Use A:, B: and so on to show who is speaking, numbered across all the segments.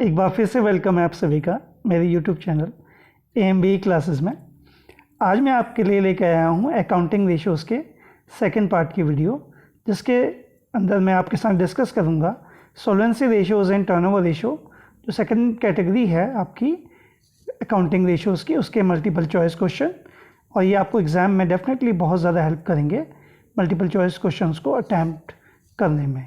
A: एक बार फिर से वेलकम है आप सभी का मेरे यूट्यूब चैनल AMBE क्लासेस में। आज मैं आपके लिए लेकर आया हूँ अकाउंटिंग रेशियोज़ के सेकंड पार्ट की वीडियो, जिसके अंदर मैं आपके साथ डिस्कस करूँगा solvency ratios and turnover ratio, जो सेकंड कैटेगरी है आपकी अकाउंटिंग रेशियोज़ की, उसके मल्टीपल चॉइस क्वेश्चन। और ये आपको एग्ज़ाम में डेफिनेटली बहुत ज़्यादा हेल्प करेंगे मल्टीपल चॉइस क्वेश्चंस को अटैम्प्ट करने में।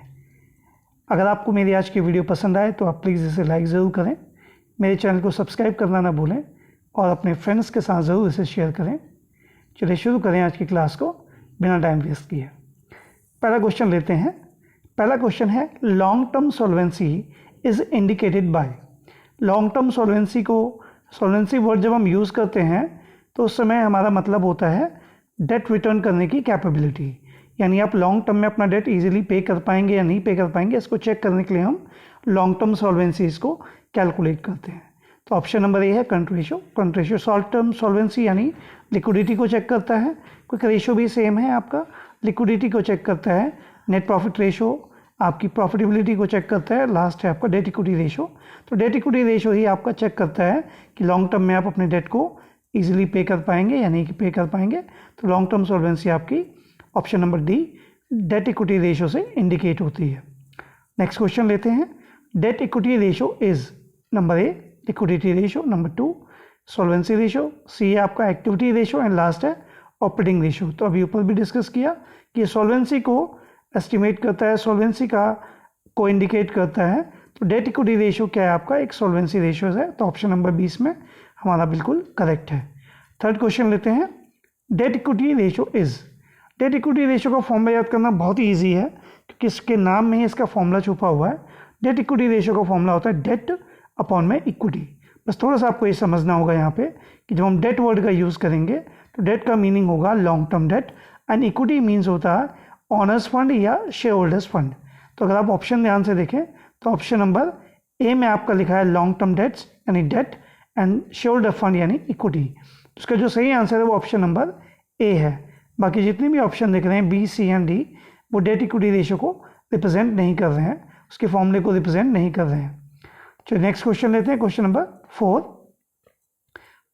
A: अगर आपको मेरी आज की वीडियो पसंद आए तो आप प्लीज़ इसे लाइक ज़रूर करें, मेरे चैनल को सब्सक्राइब करना ना भूलें और अपने फ्रेंड्स के साथ ज़रूर इसे शेयर करें। चलिए शुरू करें आज की क्लास को बिना टाइम वेस्ट किए। पहला क्वेश्चन लेते हैं। पहला क्वेश्चन है long term solvency is indicated by. Long term solvency को, सॉल्वेंसी वर्ड जब हम यूज़ करते हैं तो उस समय हमारा मतलब होता है डेट रिटर्न करने की कैपेबिलिटी, यानी आप लॉन्ग टर्म में अपना डेट इजीली पे कर पाएंगे या नहीं पे कर पाएंगे, इसको चेक करने के लिए हम लॉन्ग टर्म सॉल्वेंसीज को कैलकुलेट करते हैं। तो ऑप्शन नंबर ए है current ratio. Current ratio short term solvency यानी लिक्विडिटी को चेक करता है। क्विक रेशियो भी सेम है आपका, लिक्विडिटी को चेक करता है। नेट प्रॉफिट रेशियो आपकी प्रॉफिटेबिलिटी को चेक करता है। लास्ट है आपका डेट इक्विटी रेशियो। तो डेट इक्विटी रेशियो ही आपका चेक करता है कि लॉन्ग टर्म में आप अपने डेट को ईजिली पे कर पाएंगे या नहीं पे कर पाएंगे। तो लॉन्ग टर्म सॉल्वेंसी आपकी option number D debt equity ratio से इंडिकेट होती है। नेक्स्ट क्वेश्चन लेते हैं। Debt equity ratio is number A liquidity ratio, number 2 solvency ratio, C है आपका एक्टिविटी रेशियो एंड लास्ट है ऑपरेटिंग रेशियो। तो अभी ऊपर भी डिस्कस किया कि सॉल्वेंसी को एस्टिमेट करता है, सॉल्वेंसी को इंडिकेट करता है। तो डेट इक्विटी रेशियो क्या है आपका, एक सॉल्वेंसी रेशियो है। तो ऑप्शन नंबर 20 में हमारा बिल्कुल करेक्ट है। थर्ड क्वेश्चन लेते हैं। Debt equity ratio is. Date equity ratio का फॉर्मूला याद करना बहुत ही ईजी है क्योंकि इसके नाम में ही इसका फॉर्मूला छुपा हुआ है। डेट इक्विटी रेशियो का फॉर्मूला होता है डेट अपॉन में इक्विटी। बस थोड़ा सा आपको ये समझना होगा यहाँ पे कि जब हम डेट वर्ड का यूज़ करेंगे तो डेट का मीनिंग होगा long term debt and equity means होता है ऑनर्स फंड या शेयर होल्डर्स फंड। तो अगर आप ऑप्शन ध्यान से देखें तो ऑप्शन नंबर ए में आपका लिखा है लॉन्ग टर्म डेट्स यानी debt and share holder fund यानी इक्विटी। उसका जो सही आंसर है वो ऑप्शन नंबर ए है। बाकी जितने भी ऑप्शन दिख रहे हैं बी, सी एंड डी, वो डेट इक्विटी रेशियो को रिप्रेजेंट नहीं कर रहे हैं, उसके फॉर्मूले को रिप्रेजेंट नहीं कर रहे हैं। चलिए नेक्स्ट क्वेश्चन लेते हैं। Question number 4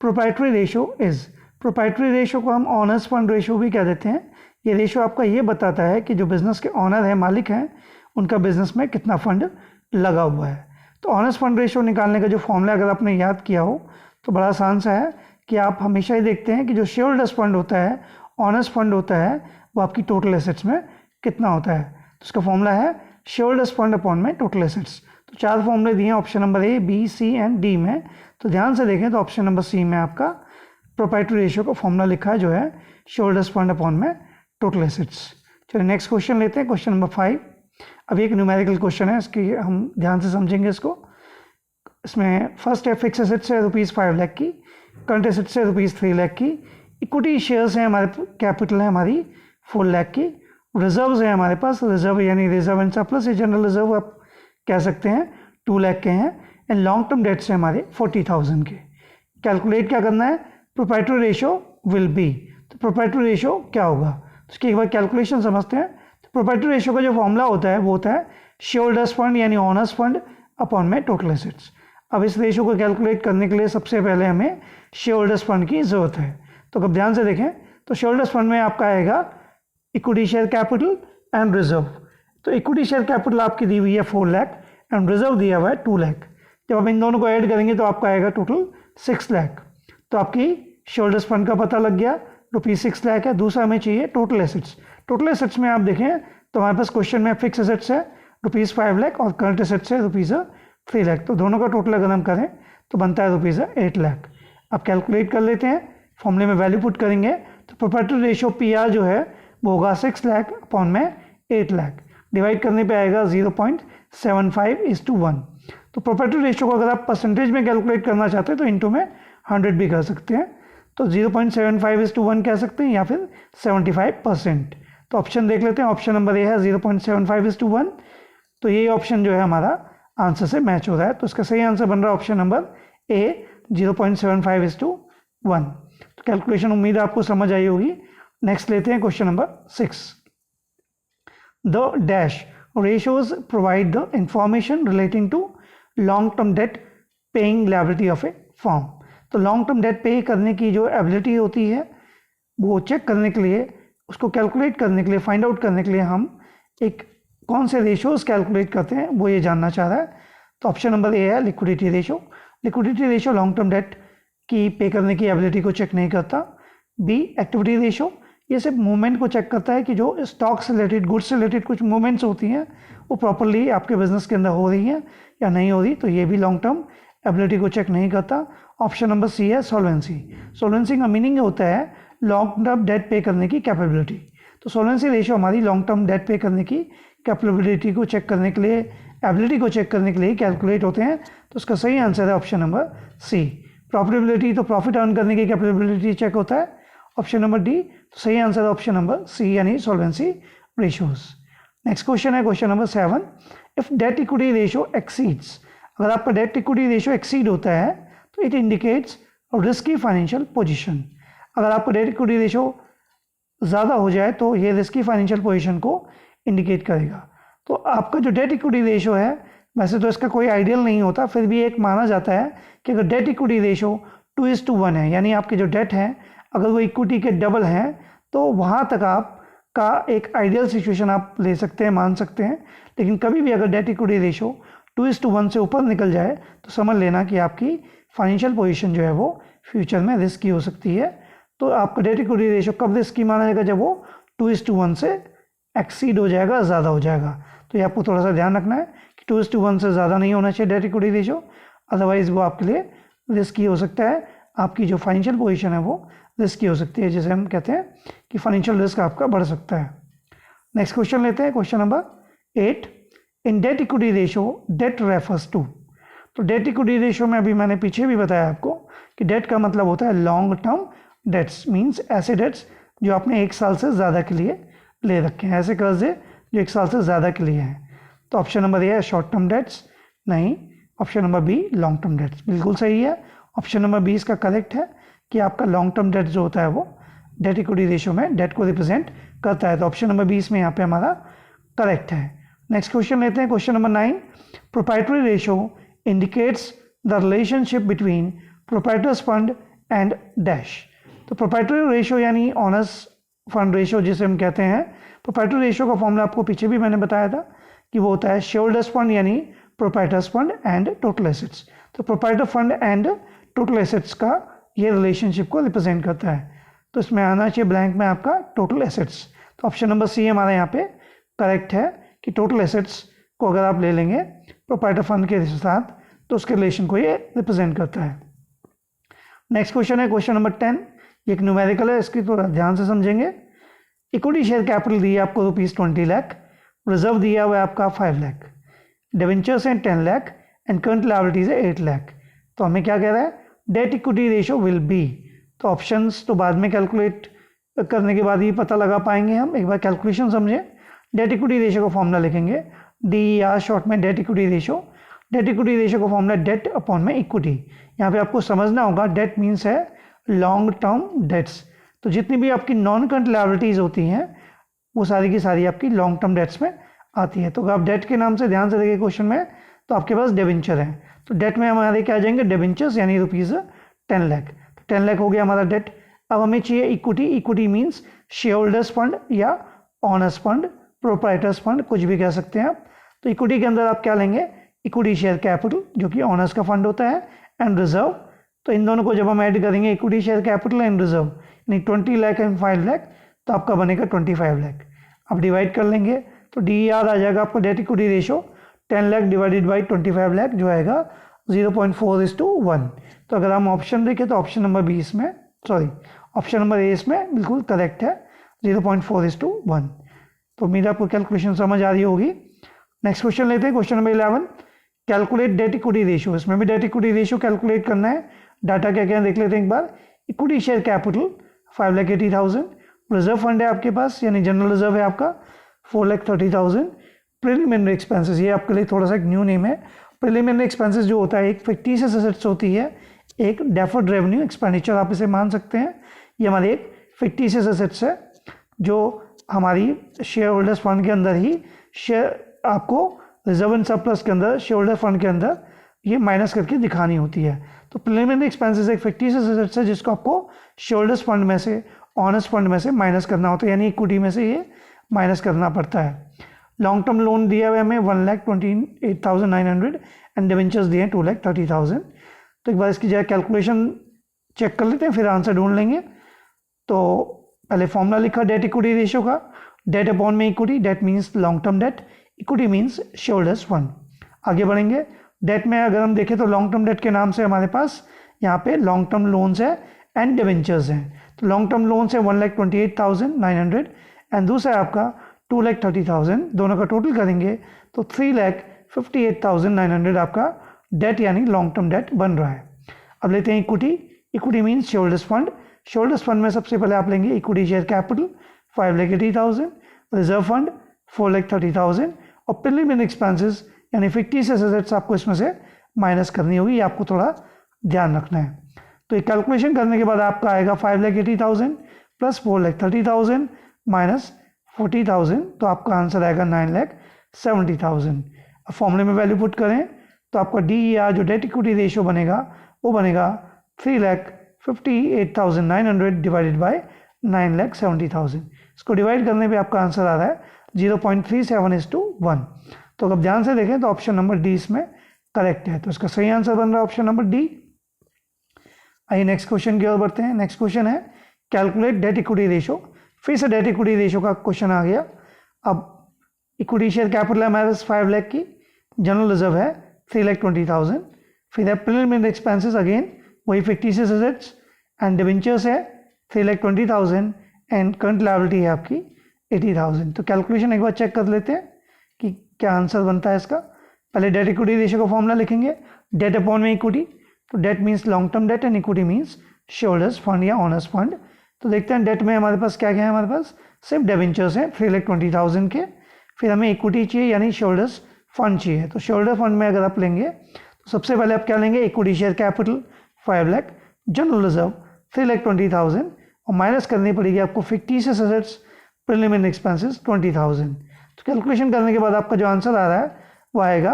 A: proprietary ratio is. Proprietary ratio को हम ऑनर्स फंड रेशियो भी कह देते हैं। ये रेशियो आपका ये बताता है कि जो बिजनेस के ऑनर हैं, मालिक हैं, उनका बिजनेस में कितना फंड लगा हुआ है। तो ऑनर्स फंड रेशियो निकालने का जो फॉर्मूला अगर आपने याद किया हो तो बड़ा आसान सा है कि आप हमेशा ही देखते हैं कि जो शेयर होल्डर्स फंड होता है, ऑनर्स फंड होता है, वो आपकी टोटल एसेट्स में कितना होता है। तो उसका फॉर्मूला है शेयर होल्डर्स फंड अपॉन में टोटल एसेट्स। तो 4 फॉर्मूले दिए हैं option number A, B, C and D में। तो ध्यान से देखें तो ऑप्शन नंबर सी में आपका प्रोप्राइटरी रेशियो का फॉर्मूला लिखा है जो है शेयर होल्डर्स फंड अपॉन में टोटल एसेट्स। चलिए नेक्स्ट क्वेश्चन लेते हैं। Question number 5। अभी एक न्यूमेरिकल क्वेश्चन है, इसकी हम ध्यान से समझेंगे इसको। इसमें फर्स्ट है फिक्स एसेट्स है ₹5 लाख की, करंट एसेट्स है ₹3 लाख की, इक्विटी शेयर्स हैं हमारे, कैपिटल है हमारी 4 लाख की, रिजर्व्स हैं हमारे पास, रिजर्व यानी रिजर्व एंड सरप्लस या जनरल रिजर्व आप कह सकते हैं, 2 लाख के हैं, एंड लॉन्ग टर्म डेट्स हैं हमारे 40,000 के। कैलकुलेट क्या करना है, प्रोप्राइटरी रेशियो विल बी। तो प्रोप्राइटरी रेशियो क्या होगा, तो उसकी एक बार कैलकुलेशन समझते हैं। तो प्रोप्राइटरी रेशियो का जो फॉर्मूला होता है वो होता है शेयर होल्डर्स फंड यानी ऑनर्स फंड अपॉन में टोटल एसेट्स। अब इस रेशियो को कैलकुलेट करने के लिए सबसे पहले हमें शेयर होल्डर्स फंड की ज़रूरत है। तो अब ध्यान से देखें तो शेयर होल्डर्स फंड में आपका आएगा equity share capital and reserve. तो इक्विटी शेयर कैपिटल आपकी दी हुई है 4 लाख एंड रिजर्व दिया हुआ है 2 लाख। जब आप इन दोनों को ऐड करेंगे तो आपका आएगा टोटल 6 लाख। तो आपकी शेयर होल्डर्स फंड का पता लग गया, ₹6 लाख है। दूसरा हमें चाहिए टोटल एसेट्स। टोटल एसेट्स में आप देखें तो हमारे पास क्वेश्चन में फिक्स एसेट्स है ₹5 लाख और करंट एसेट्स है ₹3 लाख। तो दोनों का टोटल अगर हम करें तो बनता है ₹8 लाख। अब कैलकुलेट कर लेते हैं, फॉर्मूले में वैल्यू पुट करेंगे तो प्रोप्राइटरी रेशियो PR जो है वो होगा 6 लाख अपॉन में 8 लाख। डिवाइड करने पे आएगा 0.75:1। तो प्रोप्राइटरी रेशियो को अगर आप परसेंटेज में कैलकुलेट करना चाहते हैं तो इंटू में 100 भी कर सकते हैं। तो 0.75:1 कह सकते हैं या फिर 75%। तो ऑप्शन देख लेते हैं। ऑप्शन नंबर ए है 0.75:1। तो ये ऑप्शन जो है हमारा आंसर से मैच हो रहा है। तो इसका सही आंसर बन रहा है ऑप्शन नंबर ए 0.75:1। तो कैलकुलेशन उम्मीद है आपको समझ आई होगी। नेक्स्ट लेते हैं question number 6। The dash ratios provide the information relating to long term debt paying liability of A firm. तो लॉन्ग टर्म डेट पे करने की जो एबिलिटी होती है वो चेक करने के लिए, उसको कैलकुलेट करने के लिए, फाइंड आउट करने के लिए हम एक कौन से रेशियोज कैलकुलेट करते हैं वो ये जानना चाह रहा है। तो ऑप्शन नंबर ए है liquidity ratio. Liquidity ratio long term debt की पे करने की एबिलिटी को चेक नहीं करता। बी एक्टिविटी रेशो, ये सिर्फ मूवमेंट को चेक करता है कि जो स्टॉक से रिलेटेड, गुड्स से रिलेटेड कुछ मूवमेंट्स होती हैं वो प्रॉपरली आपके बिजनेस के अंदर हो रही हैं या नहीं हो रही, तो ये भी लॉन्ग टर्म एबिलिटी को चेक नहीं करता। ऑप्शन नंबर सी है सॉल्वेंसी। सॉल्वेंसी का मीनिंग होता है लॉन्ग टर्म डेट पे करने की कैपेबिलिटी। तो सॉल्वेंसी रेशियो हमारी लॉन्ग टर्म डेट पे करने की कैपेबिलिटी को चेक करने के लिए, एबिलिटी को चेक करने के लिए कैलकुलेट होते हैं। तो उसका सही आंसर है ऑप्शन नंबर सी। प्रॉफिटेबिलिटी, तो प्रॉफिट अर्न करने की कैपेबिलिटी चेक होता है, ऑप्शन नंबर डी। तो सही आंसर है ऑप्शन नंबर सी यानी सॉल्वेंसी रेशियोज। नेक्स्ट क्वेश्चन है question number 7। If date equity ratio exceeds, अगर आपका डेट इक्विटी रेशियो एक्सीड होता है तो it indicates risky financial position. अगर आपका डेट इक्विटी रेशियो ज़्यादा हो जाए तो ये रिस्की फाइनेंशियल पोजीशन को इंडिकेट करेगा। तो आपका जो डेट इक्विटी रेशियो है, वैसे तो इसका कोई आइडियल नहीं होता, फिर भी एक माना जाता है कि अगर डेट इक्विटी रेशियो 2:1 है, यानी आपके जो डेट हैं अगर वो इक्विटी के डबल हैं, तो वहाँ तक आपका एक आइडियल सिचुएशन आप ले सकते हैं, मान सकते हैं। लेकिन कभी भी अगर डेट इक्विटी रेशियो 2:1 से ऊपर निकल जाए तो समझ लेना कि आपकी फाइनेंशियल पोजीशन जो है वो फ्यूचर में रिस्की हो सकती है। तो आपका डेट इक्विटी रेशियो कब रिस्की माना जाएगा, जब वो 2:1 से एक्सीड हो जाएगा, ज़्यादा हो जाएगा। तो ये आपको थोड़ा सा ध्यान रखना है कि 2:1 से ज़्यादा नहीं होना चाहिए डेट इक्विटी रेशियो, अदरवाइज़ वो आपके लिए रिस्की हो सकता है। आपकी जो फाइनेंशियल पोजीशन है वो रिस्की हो सकती है, जैसे हम कहते हैं कि फाइनेंशियल रिस्क आपका बढ़ सकता है। नेक्स्ट क्वेश्चन लेते हैं, question number 8। In debt equity ratio debt refers to. तो डेट इक्विटी रेशियो में अभी मैंने पीछे भी बताया आपको कि डेट का मतलब होता है लॉन्ग टर्म डेट्स, मीन्स ऐसे डेट्स जो आपने 1 साल से ज़्यादा के लिए ले रखे हैं, ऐसे कर्जे जो 1 साल से ज़्यादा के लिए हैं। तो ऑप्शन नंबर ए है शॉर्ट टर्म डेट्स, नहीं। Option number B long term debts, बिल्कुल सही है। ऑप्शन नंबर बी इसका करेक्ट है कि आपका लॉन्ग टर्म डेट जो होता है वो डेट इक्विटी रेशियो में डेट को रिप्रेजेंट करता है। तो ऑप्शन नंबर 20 में यहाँ पे हमारा करेक्ट है। नेक्स्ट क्वेश्चन लेते हैं, question number 9। Proprietary ratio indicates the relationship between proprietors fund and dash. तो प्रोप्राइटरी रेशियो यानी ऑनर्स फंड रेशियो जिसे हम कहते हैं, प्रोप्राइटरी रेशियो का फॉर्मूला आपको पीछे भी मैंने बताया था कि वो होता है शेयरहोल्डर्स फंड यानी proprietors fund and total assets. तो proprietor fund and total assets का ये रिलेशनशिप को रिप्रेजेंट करता है। तो इसमें आना चाहिए ब्लैंक में आपका टोटल एसेट्स। तो ऑप्शन नंबर सी हमारा यहाँ पे करेक्ट है कि टोटल एसेट्स को अगर आप ले लेंगे प्रोप्राइटर फंड के साथ तो उसके रिलेशन को ये रिप्रेजेंट करता है। नेक्स्ट क्वेश्चन है क्वेश्चन नंबर 10। ये एक न्यूमेरिकल है, इसकी थोड़ा ध्यान से समझेंगे। इक्विटी शेयर कैपिटल दी है आपको ₹20 लाख, रिजर्व दिया हुआ है आपका 5 लाख, डिवेंचर्स हैं 10 लाख एंड करंट लायबिलिटीज है 8 लाख। तो हमें क्या कह रहा है, date equity ratio will be. तो ऑप्शंस तो बाद में कैलकुलेट करने के बाद ही पता लगा पाएंगे हम, एक बार कैलकुलेशन समझें। डेट इक्विटी रेशियो का फॉर्मूला लिखेंगे DER शॉर्ट में date equity ratio. Date equity ratio का फॉर्मूला डेट अपॉन में इक्विटी। यहाँ पे आपको समझना होगा डेट मीन्स है लॉन्ग टर्म डेट्स। तो जितनी भी आपकी नॉन करंट लायबिलिटीज होती हैं वो सारी की सारी आपकी लॉन्ग टर्म डेट्स में आती है। तो अगर आप डेट के नाम से ध्यान से देखिए क्वेश्चन में, तो आपके पास डिवेंचर है। तो डेट में हमारे क्या आ जाएंगे, डिवेंचर्स यानी ₹10 लाख। तो 10 लाख हो गया हमारा डेट। अब हमें चाहिए equity. Equity means share holders fund या ऑनर्स फंड, प्रोप्राइटर्स फंड, कुछ भी कह सकते हैं आप। तो इक्विटी के अंदर आप क्या लेंगे, इक्विटी शेयर कैपिटल जो कि ऑनर्स का फंड होता है, एंड रिजर्व। तो इन दोनों को जब हम ऐड करेंगे equity share capital and reserve यानी 20 लाख एंड 5 लाख, तो आपका बनेगा 25 लाख। अब डिवाइड कर लेंगे तो DER आ जाएगा आपका date equity ratio 10 lakh divided by 25 lakh जो आएगा 0.4:1। तो अगर हम ऑप्शन देखें तो ऑप्शन नंबर 20 में, सॉरी ऑप्शन नंबर ए इसमें बिल्कुल करेक्ट है 0.4:1। तो उम्मीद आपको कैलकुलेशन समझ आ रही होगी। नेक्स्ट क्वेश्चन लेते हैं, question number 11। Calculate date equity ratio. इसमें भी डेट इक्विटी रेशियो कैलकुलेट करना है। डाटा क्या क्या है देख लेते हैं एक बार। Equity share capital 5,80,000, reserve fund है आपके पास यानी जनरल रिजर्व है आपका 4,30,000। प्रिलिमिनरी एक्सपेंसेस, ये आपके लिए थोड़ा सा एक न्यू नेम है। प्रिलिमिनरी एक्सपेंसेस जो होता है एक फिक्टिशियस एसेट्स होती है, एक डेफर्ड रेवेन्यू एक्सपेंडिचर आप इसे मान सकते हैं। ये हमारे एक फिक्टिशियस एसेट्स है जो हमारी शेयर होल्डर्स फंड के अंदर ही शेयर आपको रिजर्व एंड सरप्लस के अंदर शेयर होल्डर फंड के अंदर ये माइनस करके दिखानी होती है। तो प्रिलिमिनरी एक्सपेंसेस एक फिक्टिशियस एसेट्स है जिसको आपको शेयरहोल्डर्स फंड में से, ऑनर्स फंड में से माइनस करना होता है, यानी इक्विटी में से ये माइनस करना पड़ता है। लॉन्ग टर्म लोन दिया हुआ हमें 1,28,900 एंड डिवेंचर्स दिए हैं 2,30,000। तो एक बार इसकी जगह कैलकुलेशन चेक कर लेते हैं, फिर आंसर ढूंढ लेंगे। तो पहले फॉर्मूला लिखा डेट इक्विटी रेशियो का, डेट अपॉन में equity, that means long term debt, equity means shareholders fund. आगे बढ़ेंगे। डेट में अगर हम देखें तो लॉन्ग टर्म डेट के नाम से हमारे पास यहाँ पे लॉन्ग टर्म लोन्स है एंड डिवेंचर्स हैं। तो लॉन्ग टर्म लोन्स है 1,28,900 एंड दूसरा है आपका 2,30,000, दोनों का टोटल करेंगे तो 3,58,900 आपका डेट यानी लॉन्ग टर्म डेट बन रहा है। अब लेते हैं equity. Equity means shareholders fund. Shareholders fund में सबसे पहले आप लेंगे equity share capital 5,80,000, reserve fund 4,30,000 और प्रिलिमिनरी एक्सपेंसेस यानी फिक्टिशियस एसेट्स आपको इसमें से माइनस करनी होगी, ये आपको थोड़ा ध्यान रखना है। तो ये कैलकुलेशन करने के बाद आपका आएगा 5,80,000 प्लस 4,30,000 माइनस 40,000, तो आपका आंसर आएगा 9,70,000। अब फॉर्मूले में वैल्यू पुट करें तो आपका DER जो डेट इक्विटी रेशियो बनेगा वो बनेगा 3,58,900 डिवाइडेड बाय 9,70,000। इसको डिवाइड करने पे आपका आंसर आ रहा है 0.37:1। तो अगर ध्यान से देखें तो ऑप्शन नंबर डी इसमें करेक्ट है, तो इसका सही आंसर बन रहा है ऑप्शन नंबर डी। आइए नेक्स्ट क्वेश्चन की ओर बढ़ते हैं। नेक्स्ट क्वेश्चन है कैलकुलेट डेट इक्विटी रेशियो। फिर से डेट इक्विटी रेशियो का क्वेश्चन आ गया। अब इक्विटी शेयर कैपिटल है हमारे पास 5 लाख की, जनरल रिजर्व है 3,20,000, फिर है प्रिलिमिनरी एक्सपेंसेस अगेन वही फिक्टिशियस एसेट्स एंड डिवेंचर्स है 3,20,000 एंड करंट लायबिलिटी है आपकी 80,000। तो कैलकुलेशन एक बार चेक कर लेते हैं कि क्या आंसर बनता है इसका। पहले डेट इक्विटी रेशियो का फॉर्मूला लिखेंगे, डेट अपॉन में इक्विटी, तो that means long term debt and equity means shareholders fund या ऑनर्स फंड। तो देखते हैं डेट में हमारे पास क्या क्या है, हमारे पास सिर्फ डिवेंचर्स हैं 3,20,000 के, फिर हमें इक्विटी चाहिए यानी शेयरहोल्डर्स फंड चाहिए। तो शेयरहोल्डर फंड में अगर आप लेंगे तो सबसे पहले आप क्या लेंगे, equity share capital 5 lakh, general reserve 3,20,000 और माइनस करनी पड़ेगी आपको फिक्टिशियस एसेट्स प्रिलिमिनरी एक्सपेंसेस 20,000। तो कैलकुलेशन करने के बाद आपका जो आंसर आ रहा है वो आएगा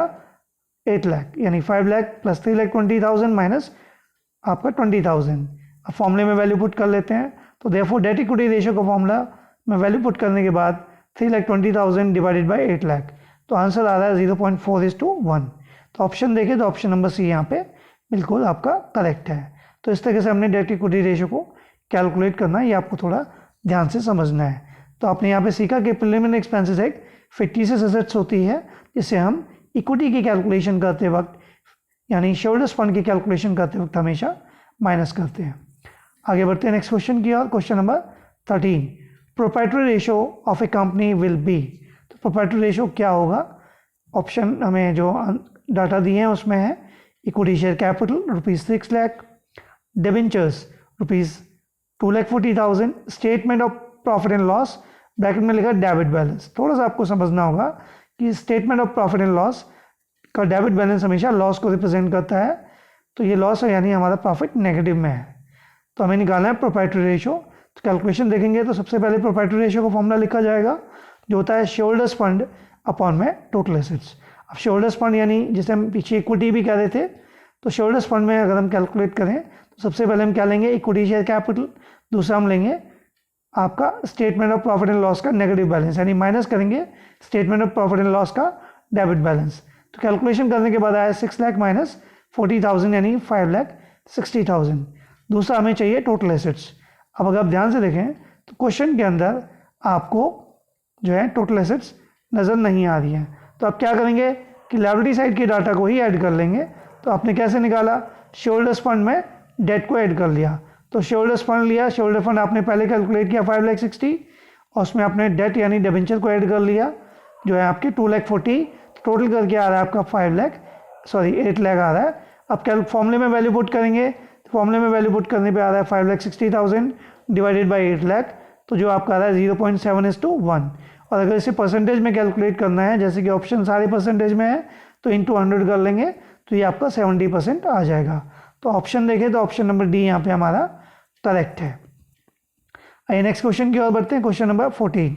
A: 8 लाख, यानी 5 लाख प्लस 3,20,000 माइनस आपका 20,000। अब फॉर्मूले में वैल्यू पुट कर लेते हैं। तो देयरफॉर डेट इक्विटी रेशियो का फॉर्मूला में वैल्यू पुट करने के बाद 3,20,000 डिवाइडेड बाय 8 लाख, तो आंसर आ रहा है 0.4:1। तो ऑप्शन देखें तो ऑप्शन नंबर सी यहाँ पे बिल्कुल आपका करेक्ट है। तो इस तरीके से हमने डेट इक्विटी रेशियो को कैलकुलेट करना है, ये आपको थोड़ा ध्यान से समझना है। तो आपने यहाँ पे सीखा कि प्रिलिमिनरी एक्सपेंसेस एक फिक्टिशियस एसेट्स होती है जिससे हम इक्विटी की कैलकुलेशन करते वक्त यानी शेयरहोल्डर्स फंड की कैलकुलेशन करते वक्त हमेशा माइनस करते हैं। आगे बढ़ते हैं नेक्स्ट क्वेश्चन की ओर। Question number 13, proprietary ratio of a company will be. तो प्रोप्राइटरी रेशियो क्या होगा, ऑप्शन हमें जो डाटा दिए हैं उसमें है equity share capital ₹6 lakh, debentures ₹2,40,000, statement of profit and loss bracket में लिखा डेबिट बैलेंस। थोड़ा सा आपको समझना होगा कि statement of profit and loss का डेबिट बैलेंस हमेशा लॉस को रिप्रेजेंट करता है, तो ये लॉस है यानी हमारा प्रॉफिट नेगेटिव में है। तो हमें निकालना है प्रोप्राइटरी रेशियो। तो कैलकुलेशन देखेंगे तो सबसे पहले प्रोप्राइटरी रेशियो का फॉर्मूला लिखा जाएगा जो होता है शेयरहोल्डर्स फंड अपॉन में टोटल एसेट्स। अब शेयरहोल्डर्स फंड यानी जिसे हम पीछे इक्विटी भी कह रहे थे, तो शेयरहोल्डर्स फंड में अगर हम कैलकुलेट करें तो सबसे पहले हम क्या लेंगे, इक्विटी शेयर कैपिटल, दूसरा हम लेंगे आपका statement of profit and loss का नेगेटिव बैलेंस यानी माइनस करेंगे statement of profit and loss का डेबिट बैलेंस। तो कैलकुलेशन करने के बाद आया 6 लाख माइनस 40,000 यानी 5,60,000। दूसरा हमें चाहिए टोटल एसेट्स। अब अगर आप ध्यान से देखें तो क्वेश्चन के अंदर आपको जो है टोटल एसेट्स नज़र नहीं आ रही है, तो आप क्या करेंगे कि लायबिलिटी साइड के डाटा को ही ऐड कर लेंगे। तो आपने कैसे निकाला, शेयरहोल्डर्स फंड में डेट को ऐड कर लिया, तो शेयरहोल्डर्स फंड लिया, शेयरहोल्डर फंड आपने पहले कैलकुलेट किया 5,60,000 और उसमें आपने डेट यानी डिबेंचर को ऐड कर लिया जो है आपके 2,40,000, टोटल करके आ रहा है आपका 8 लाख आ रहा है। अब क्या फॉर्मूले में वैल्यू पुट करेंगे, तो फॉर्मूले में वैल्यू पुट करने पे आ रहा है 5,60,000 डिवाइडेड बाई 8 लाख, तो जो आपका आ रहा है 0.7:1। और अगर इसे परसेंटेज में कैलकुलेट करना है जैसे कि ऑप्शन सारे परसेंटेज में है तो इंटू 100 कर लेंगे तो ये आपका 70% आ जाएगा। तो ऑप्शन देखें तो ऑप्शन नंबर डी यहाँ पे हमारा करेक्ट है। आइए नेक्स्ट क्वेश्चन की ओर बढ़ते हैं। Question number 14,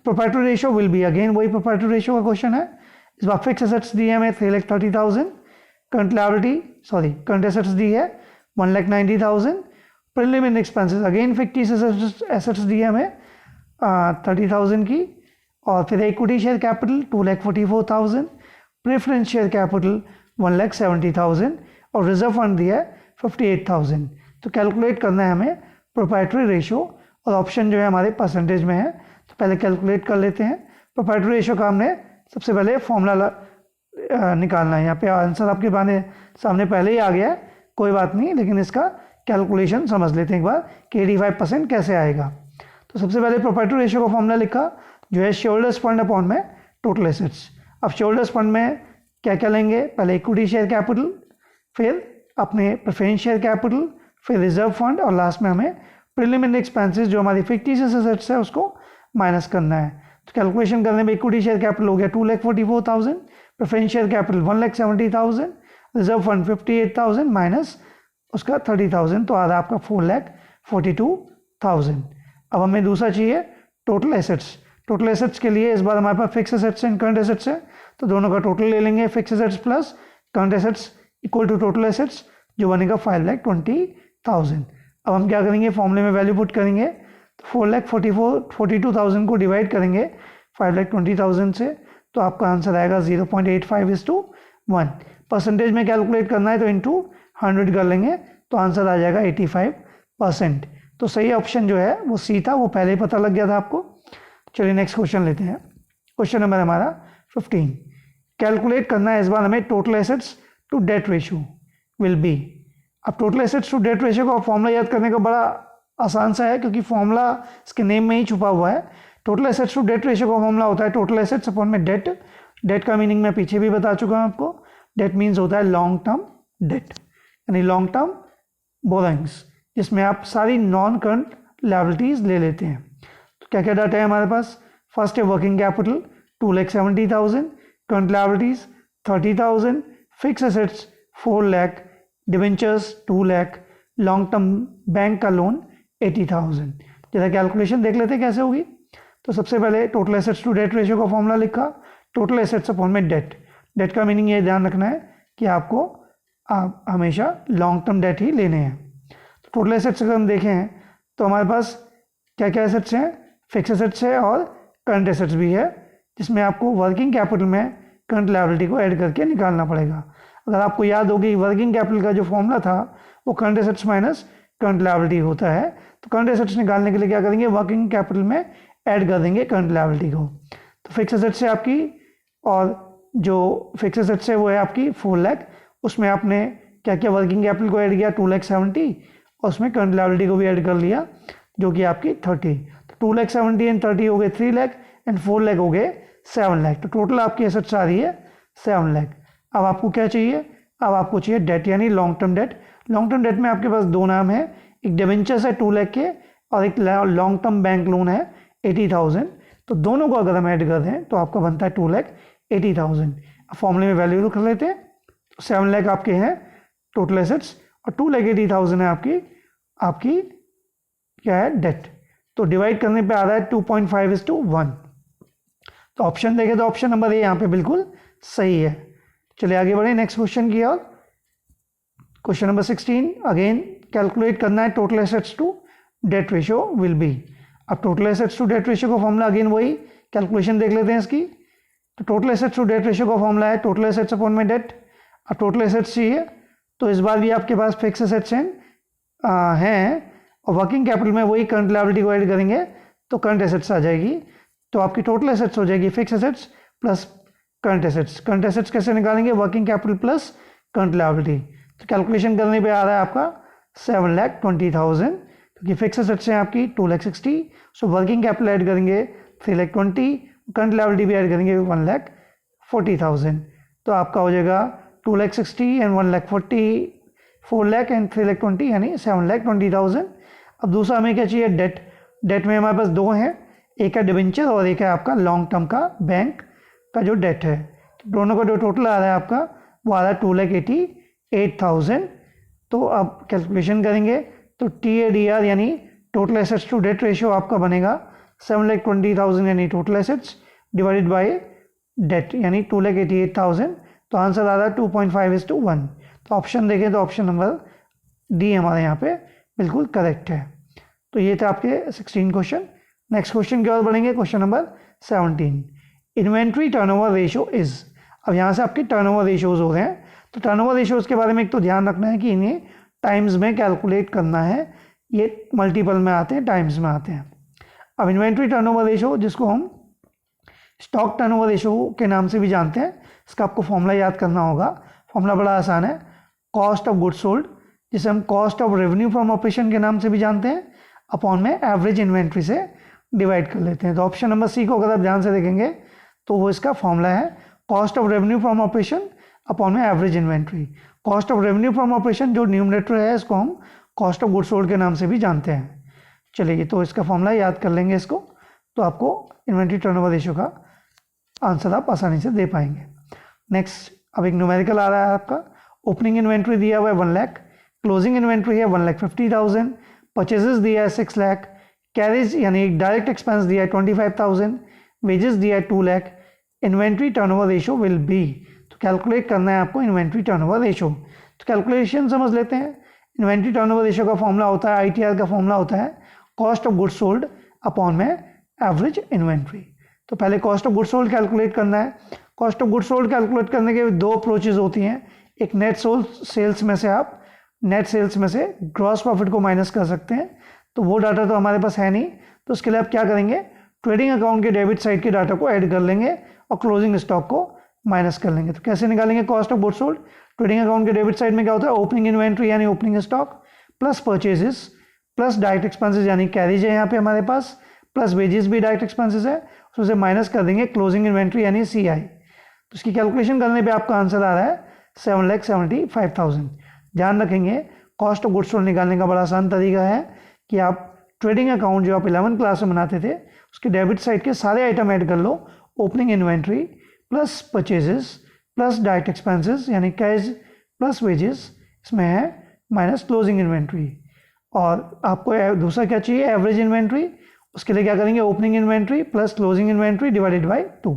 A: proprietary ratio will B, again वही प्रोप्राइटरी रेशियो का क्वेश्चन है। इस बार फिक्स एसेट्स दिए हमें 3,30,000, करंट एसेट्स दी है 1,90,000, preliminary expenses again fictitious assets दी है हमें 30,000 की, और फिर equity share capital 2,44,000, preference share capital 1,70,000 और रिजर्व फंड दिया है 58,000। तो कैलकुलेट करना है हमें प्रोप्राइटरी रेशो, और ऑप्शन जो है हमारे परसेंटेज में है। तो पहले कैलकुलेट कर लेते हैं। प्रोप्राइटरी रेशो का हमने सबसे पहले फॉर्मूला निकालना है। यहाँ पे आंसर आपके सामने पहले ही आ गया है, कोई बात नहीं, लेकिन इसका कैलकुलेशन समझ लेते हैं एक बार कि 85% कैसे आएगा। तो सबसे पहले प्रोप्राइटरी रेशो का फॉर्मूला लिखा जो है शेयरहोल्डर्स फंड अपॉन में टोटल एसेट्स। अब शेयरहोल्डर्स फंड में क्या क्या लेंगे, पहले इक्विटी शेयर कैपिटल, फिर अपने प्रेफरेंस शेयर कैपिटल, फिर रिजर्व फंड, और लास्ट में हमें प्रिलिमिनरी एक्सपेंसेस जो हमारी फिक्टिशियस एसेट्स है उसको माइनस करना है। तो कैलकुलेशन करने में इक्विटी शेयर कैपिटल हो गया 2,44,000, preference share capital 1,70,000, reserve fund 58,000 minus उसका 30,000, तो आ रहा है आपका 4,42,000। अब हमें दूसरा चाहिए टोटल एसेट्स। टोटल एसेट्स के लिए इस बार हमारे पास fix assets and current assets है, तो दोनों का टोटल ले लेंगे। Fix assets plus current assets equal to total assets, जो बनेगा 5,20,000। अब हम क्या करेंगे, फॉर्मूले में वैल्यू पुट करेंगे। तो 4,42,000 को डिवाइड करेंगे 5,20,000 से, तो आपका आंसर आएगा 0.85:1। परसेंटेज में कैलकुलेट करना है तो इंटू 100 कर लेंगे, तो आंसर आ जाएगा 85%। तो सही ऑप्शन जो है वो सी था, वो पहले ही पता लग गया था आपको। चलिए नेक्स्ट क्वेश्चन लेते हैं। क्वेश्चन नंबर हमारा 15। कैलकुलेट करना है इस बार हमें total assets to debt ratio will be. अब total assets to debt ratio का फॉर्मूला याद करने का बड़ा आसान सा है, क्योंकि फॉर्मूला इसके नेम में ही छुपा हुआ है। Total assets to debt ratio का फॉर्मूला होता है टोटल एसेट्स अपॉन में डेट। डेट का मीनिंग मैं पीछे भी बता चुका हूँ आपको। डेट मीन्स होता है लॉन्ग टर्म डेट, यानी लॉन्ग टर्म बोरोइंग्स, जिसमें आप सारी नॉन करंट लायबिलिटीज ले लेते हैं। तो क्या क्या डाटा है हमारे पास, फर्स्ट है working capital 2,70,000, current liabilities 30,000, fix assets 4 lakh, debentures 2 lakh, long term bank का लोन 80,000। जरा कैलकुलेशन देख लेते हैं कैसे होगी। तो सबसे पहले total assets to debt ratio का फॉर्मूला लिखा, टोटल एसेट्स अपॉन में डेट। डेट का मीनिंग ये ध्यान रखना है कि आपको हमेशा लॉन्ग टर्म डेट ही लेने हैं। तो टोटल एसेट्स अगर हम देखें तो हमारे पास क्या क्या एसेट्स हैं, फिक्स एसेट्स है और करंट एसेट्स भी है, जिसमें आपको वर्किंग कैपिटल में करंट लायबिलिटी को ऐड करके निकालना पड़ेगा। अगर आपको याद होगी वर्किंग कैपिटल का जो फॉर्मूला था वो current assets minus current liability होता है। तो करंट एसेट्स निकालने के लिए क्या करेंगे, वर्किंग कैपिटल में ऐड कर देंगे करंट लायबिलिटी को। तो फिक्स एसेट्स है आपकी, और जो फिक्स एसेट्स है वो है आपकी 4 लाख, उसमें आपने क्या क्या वर्किंग कैपिटल को ऐड किया 2,70,000, और उसमें करंट लायबिलिटी को भी ऐड कर लिया जो कि आपकी 30। तो 2,70,000 एंड 30 हो गए 3 लाख, एंड 4 लाख हो गए 7 लाख। तो टोटल आपकी एसेट्स आ रही है 7 लाख। अब आपको क्या चाहिए, अब आपको चाहिए डेट, यानी long term debt. Long term debt में आपके पास दो नाम है, एक डिवेंचर्स है 2 लाख के, और एक लॉन्ग टर्म बैंक लोन है 80,000। तो दोनों को अगर हम ऐड कर दें तो आपका बनता है 2,80,000। अब फॉर्मूले में वैल्यू कर लेते हैं। 7 लाख आपके हैं टोटल एसेट्स, और 2,80,000 है आपकी क्या है, डेट। तो डिवाइड करने पे आ रहा है 2.5:1। तो ऑप्शन देखें तो ऑप्शन नंबर ए यहाँ पे बिल्कुल सही है। चलिए आगे बढ़े नेक्स्ट क्वेश्चन की ओर। क्वेश्चन नंबर 16, अगेन कैलकुलेट करना है total assets to debt ratio will be. अब total assets to debt ratio का फॉर्मूला अगेन वही, कैलकुलेशन देख लेते हैं इसकी। तो total assets to debt ratio का फॉर्मूला है टोटल एसेट्स अपॉन में डेट। अब टोटल एसेट्स चाहिए तो इस बार भी आपके पास फिक्स एसेट्स हैं, और वर्किंग कैपिटल में वही करंट लायबिलिटी को ऐड करेंगे तो करंट एसेट्स आ जाएगी। तो आपकी टोटल एसेट्स हो जाएगी fix assets plus current assets. Current assets कैसे निकालेंगे, working capital plus current liability. तो कैलकुलेशन करने पे आ रहा है आपका 7,20,000, क्योंकि फिक्स एसेट्स हैं आपकी 2,60,000, सो वर्किंग कैपिटल ऐड करेंगे 3,20,000, करंट लायबिलिटी भी ऐड करेंगे 1,40,000। तो आपका हो जाएगा 2,60,000 एंड 1,40,000, 4 लाख एंड 3,20,000, यानी 7,20,000। अब दूसरा हमें क्या चाहिए, डेट। डेट में हमारे पास दो हैं, एक है डिवेंचर और एक है आपका लॉन्ग टर्म का बैंक का जो डेट है। तो दोनों का जो टोटल आ रहा है आपका वो आ रहा है 2,88,000। तो अब कैलकुलेशन करेंगे तो TADR यानी total assets to debt ratio आपका बनेगा 7,20,000 यानी total assets divided by debt यानी 2,88,000 तो आंसर आ रहा है 2.5:1। तो ऑप्शन देखें तो ऑप्शन नंबर डी हमारे यहाँ पे बिल्कुल करेक्ट है। तो ये थे आपके 16 क्वेश्चन। नेक्स्ट क्वेश्चन की ओर बढ़ेंगे, question number 17। Inventory turnover ratio is. अब यहाँ से आपके टर्नओवर रेशियोज हो रहे हैं, तो टर्नओवर रेशियोज के बारे में एक तो ध्यान रखना है कि इन्हें टाइम्स में कैलकुलेट करना है, ये मल्टीपल में आते हैं, टाइम्स में आते हैं। अब इन्वेंट्री टर्नओवर रेशियो, जिसको हम स्टॉक टर्नओवर रेशियो के नाम से भी जानते हैं, इसका आपको फॉर्मूला याद करना होगा। फॉर्मूला बड़ा आसान है, कॉस्ट ऑफ गुड्स सोल्ड, जिसे हम cost of revenue from operation के नाम से भी जानते हैं, अपॉन में एवरेज इन्वेंट्री से डिवाइड कर लेते हैं। तो ऑप्शन नंबर सी को अगर आप ध्यान से देखेंगे तो वो इसका फॉर्मूला है, cost of revenue from operation upon में average inventory. Cost of revenue from operation जो न्यूमरेटर है, इसको हम कॉस्ट ऑफ गुड्स सोल्ड के नाम से भी जानते हैं। चलिए, तो इसका फॉर्मूला याद कर लेंगे इसको, तो आपको इन्वेंट्री टर्नओवर रेशियो का आंसर आप आसानी से दे पाएंगे। नेक्स्ट, अब एक न्यूमेरिकल आ रहा है आपका। ओपनिंग इन्वेंट्री दिया हुआ है 1 लाख, क्लोजिंग इन्वेंट्री है 1,50,000, परचेजेस दिया है 6 लाख, कैरेज यानी डायरेक्ट एक्सपेंस दिया है 25,000, वेजेस दिया है 2 lakh. Inventory turnover ratio will be, तो कैलकुलेट करना है आपको इन्वेंट्री टर्नओवर रेशियो। तो कैलकुलेशन समझ लेते हैं। इन्वेंट्री टर्नओवर रेशियो का फॉर्मूला होता है, ITR का फॉर्मूला होता है cost of goods sold upon में एवरेज इन्वेंट्री। तो पहले cost of goods sold calculate करना है। Cost of goods sold calculate करने के 2 अप्रोचेज होती हैं। एक नेट सेल्स में से आप नेट सेल्स में से ग्रॉस प्रॉफिट को माइनस कर सकते हैं, तो वो डाटा तो हमारे पास है नहीं, तो उसके लिए आप क्या करेंगे, ट्रेडिंग अकाउंट के डेबिट साइड के डाटा को ऐड कर लेंगे और क्लोजिंग स्टॉक को माइनस कर लेंगे। तो कैसे निकालेंगे cost of goods sold? Trading account के डेबिट साइड में क्या होता है, ओपनिंग इन्वेंट्री यानी opening stock, plus purchases, plus direct expenses यानी कैरेज है यहाँ पे हमारे पास, प्लस वेजेस भी डायरेक्ट एक्सपेंसेस है, तो उसे माइनस कर देंगे क्लोजिंग इन्वेंट्री यानी CI। तो इसकी कैलकुलेशन करने पे आपका आंसर आ रहा है 7,75,000। ध्यान रखेंगे, कॉस्ट ऑफ गुड्स सोल्ड निकालने का बड़ा आसान तरीका है कि आप ट्रेडिंग अकाउंट जो आप 11th क्लास में बनाते थे, उसके डेबिट साइड के सारे आइटम ऐड कर लो, opening inventory plus purchases plus direct expenses यानी कैश प्लस वेजेस, इसमें है माइनस क्लोजिंग इन्वेंट्री। और आपको दूसरा क्या चाहिए, एवरेज इन्वेंट्री। उसके लिए क्या करेंगे, opening inventory plus closing inventory divided by 2।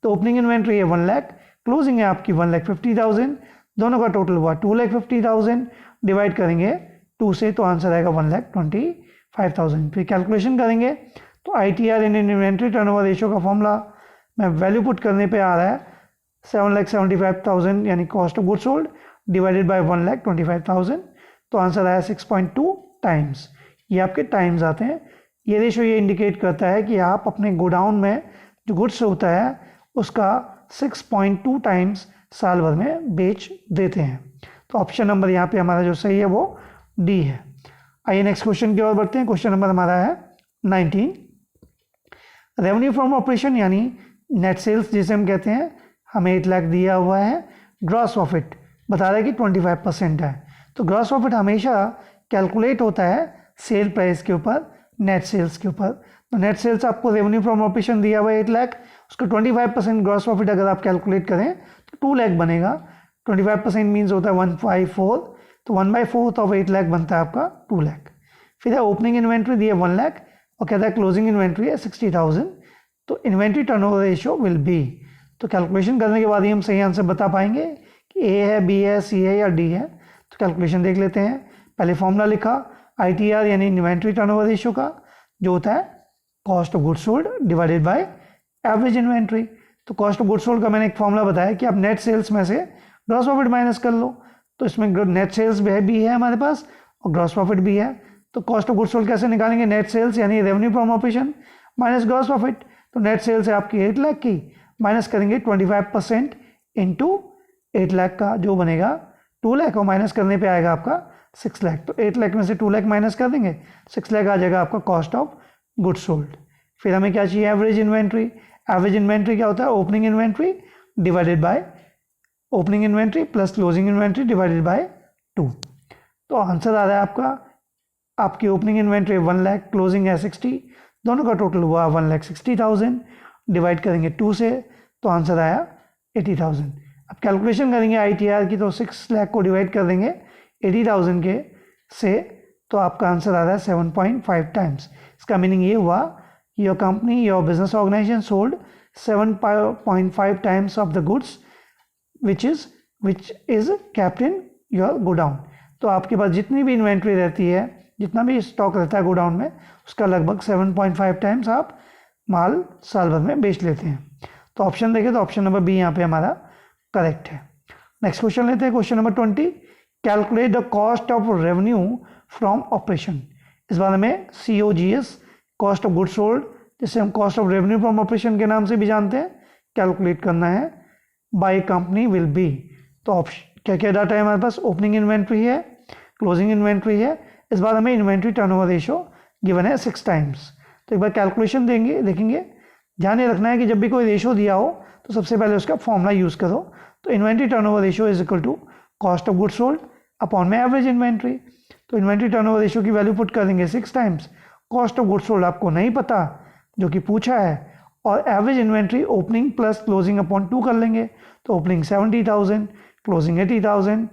A: तो ओपनिंग इन्वेंट्री है 1 लाख, क्लोजिंग है आपकी 1,50,000, दोनों का टोटल हुआ 2,50,000, डिवाइड करेंगे 2 से, तो आंसर आएगा 1,25,000। फिर कैलकुलेशन करेंगे तो ITR in inventory turnover ratio का फॉर्मूला में वैल्यू पुट करने पे आ रहा है 7,75,000 यानी cost of goods sold divided by 1,25,000, तो आंसर आया 6.2 टाइम्स। ये आपके टाइम्स आते हैं। ये रेशियो ये इंडिकेट करता है कि आप अपने गोडाउन में जो गुड्स होता है उसका 6.2 टाइम्स साल भर में बेच देते हैं। तो ऑप्शन नंबर यहाँ पे हमारा जो सही है वो डी है। आइए नेक्स्ट क्वेश्चन की ओर बढ़ते हैं। क्वेश्चन नंबर हमारा है 19। रेवेन्यू फ्रॉम ऑपरेशन यानी नेट सेल्स जिसे हम कहते हैं, हमें 8 लाख दिया हुआ है। ग्रॉस प्रॉफिट बता रहा है कि 25% है। तो ग्रॉस प्रॉफिट हमेशा कैलकुलेट होता है सेल प्राइस के ऊपर, नेट सेल्स के ऊपर। तो नेट सेल्स आपको रेवेन्यू फ्रॉम ऑपरेशन दिया हुआ है 8 लाख, उसका 25% ग्रॉस प्रॉफिट अगर आप कैलकुलेट करें तो 2 लाख बनेगा। 25% मीन्स होता है 1/4, तो 1/4 ऑफ 8 लाख बनता है आपका 2 लाख। फिर है ओपनिंग इन्वेंट्री दी है 1 लाख और कहता है क्लोजिंग इन्वेंट्री है 60,000, तो inventory turnover ratio will be. तो कैलकुलेशन करने के बाद ही हम सही आंसर बता पाएंगे कि A है, B है, C है या D है। तो कैलकुलेशन देख लेते हैं। पहले फॉर्मूला लिखा ITR यानी इन्वेंट्री टर्नओवर रेशियो का, जो होता है cost of goods sold divided by average inventory. तो कॉस्ट ऑफ गुड्स सोल्ड का मैंने एक फॉर्मूला बताया कि आप नेट सेल्स में से ग्रॉस प्रॉफिट माइनस कर लो। तो इसमें नेट सेल्स भी है हमारे पास और ग्रॉस प्रॉफिट भी है। तो कॉस्ट ऑफ गुड्स सोल्ड कैसे निकालेंगे, नेट सेल्स यानी revenue from operation minus gross profit. तो नेट सेल्स है आपकी 8 लाख की, माइनस करेंगे 25% इंटू 8 लाख का जो बनेगा 2 लाख, और माइनस करने पे आएगा आपका 6 लाख। तो 8 लाख में से 2 लाख माइनस कर देंगे, 6 लाख आ जाएगा आपका कॉस्ट ऑफ गुड्स सोल्ड। फिर हमें क्या चाहिए, एवरेज इन्वेंट्री। एवरेज इन्वेंट्री क्या होता है, opening inventory divided by opening inventory plus closing inventory divided by 2। तो आंसर आ रहा है आपकी ओपनिंग इन्वेंट्री 1 लाख, क्लोजिंग है 60, दोनों का टोटल हुआ 1,60,000, डिवाइड करेंगे 2 से, तो आंसर आया 80,000। अब कैलकुलेशन करेंगे ITR की, तो 6 लाख को डिवाइड कर देंगे 80,000 के से, तो आपका आंसर आ रहा है 7.5 टाइम्स। इसका मीनिंग ये हुआ कि your company, your business organisation sold 7.5 times of the goods which is kept in your godown. तो आपके पास जितनी भी इन्वेंट्री रहती है, जितना भी स्टॉक रहता है गोडाउन में, उसका लगभग 7.5 टाइम्स आप माल साल भर में बेच लेते हैं। तो ऑप्शन देखें तो ऑप्शन नंबर बी यहाँ पे हमारा करेक्ट है। नेक्स्ट क्वेश्चन लेते हैं, question number 20, calculate the cost of revenue from operation. इस बारे में COGS, cost of goods sold, जिसे हम cost of revenue from operation के नाम से भी जानते हैं, कैलकुलेट करना है बाय कंपनी विल बी। तो ऑप्शन क्या क्या डाटा है हमारे पास, ओपनिंग इन्वेंट्री है, क्लोजिंग इन्वेंट्री है, इस बार हमें इन्वेंट्री टर्नओवर रेशो गिवन है 6 टाइम्स। तो एक बार कैलकुलेशन देखेंगे। ध्यान ये रखना है कि जब भी कोई रेशो दिया हो तो सबसे पहले उसका फॉर्मूला यूज़ करो। तो inventory turnover ratio is equal to cost of goods sold upon में एवरेज इन्वेंट्री। तो इन्वेंट्री टर्नओवर रेशो की वैल्यू पुट कर देंगे 6 times. Cost of goods sold आपको नहीं पता जो कि पूछा है, और average inventory opening plus closing upon 2 कर लेंगे। तो ओपनिंग 70,000, क्लोजिंग 80,000,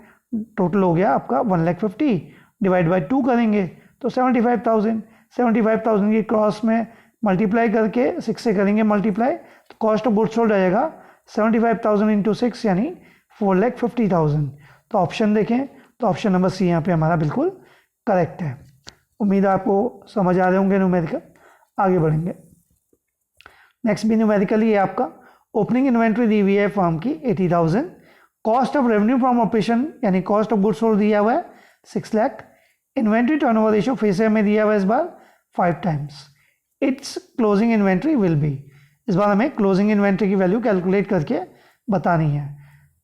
A: टोटल हो गया आपका 1,50,000, डिवाइड बाई 2 करेंगे तो 75,000। 75,000 की क्रॉस में मल्टीप्लाई करके 6 से करेंगे मल्टीप्लाई, तो कॉस्ट ऑफ गुड्स सोल्ड आ जाएगा 75,000 इंटू 6 यानी 4,50,000। तो ऑप्शन देखें तो ऑप्शन नंबर सी यहाँ पे हमारा बिल्कुल करेक्ट है। उम्मीद है आपको समझ आ रहे होंगे न्यूमेरिकल। आगे बढ़ेंगे। नेक्स्ट भी न्यूमेरिकल ही है आपका। ओपनिंग इन्वेंट्री दी हुई है फर्म की 80,000, cost of revenue from operation यानी कॉस्ट ऑफ गुड्स सोल्ड दिया हुआ है 6 लाख, इन्वेंट्री टर्नओवर रेशियो फिर से हमें दिया हुआ है इस बार 5 times, it's closing inventory will be. इस बार हमें क्लोजिंग इन्वेंट्री की वैल्यू कैलकुलेट करके बतानी है।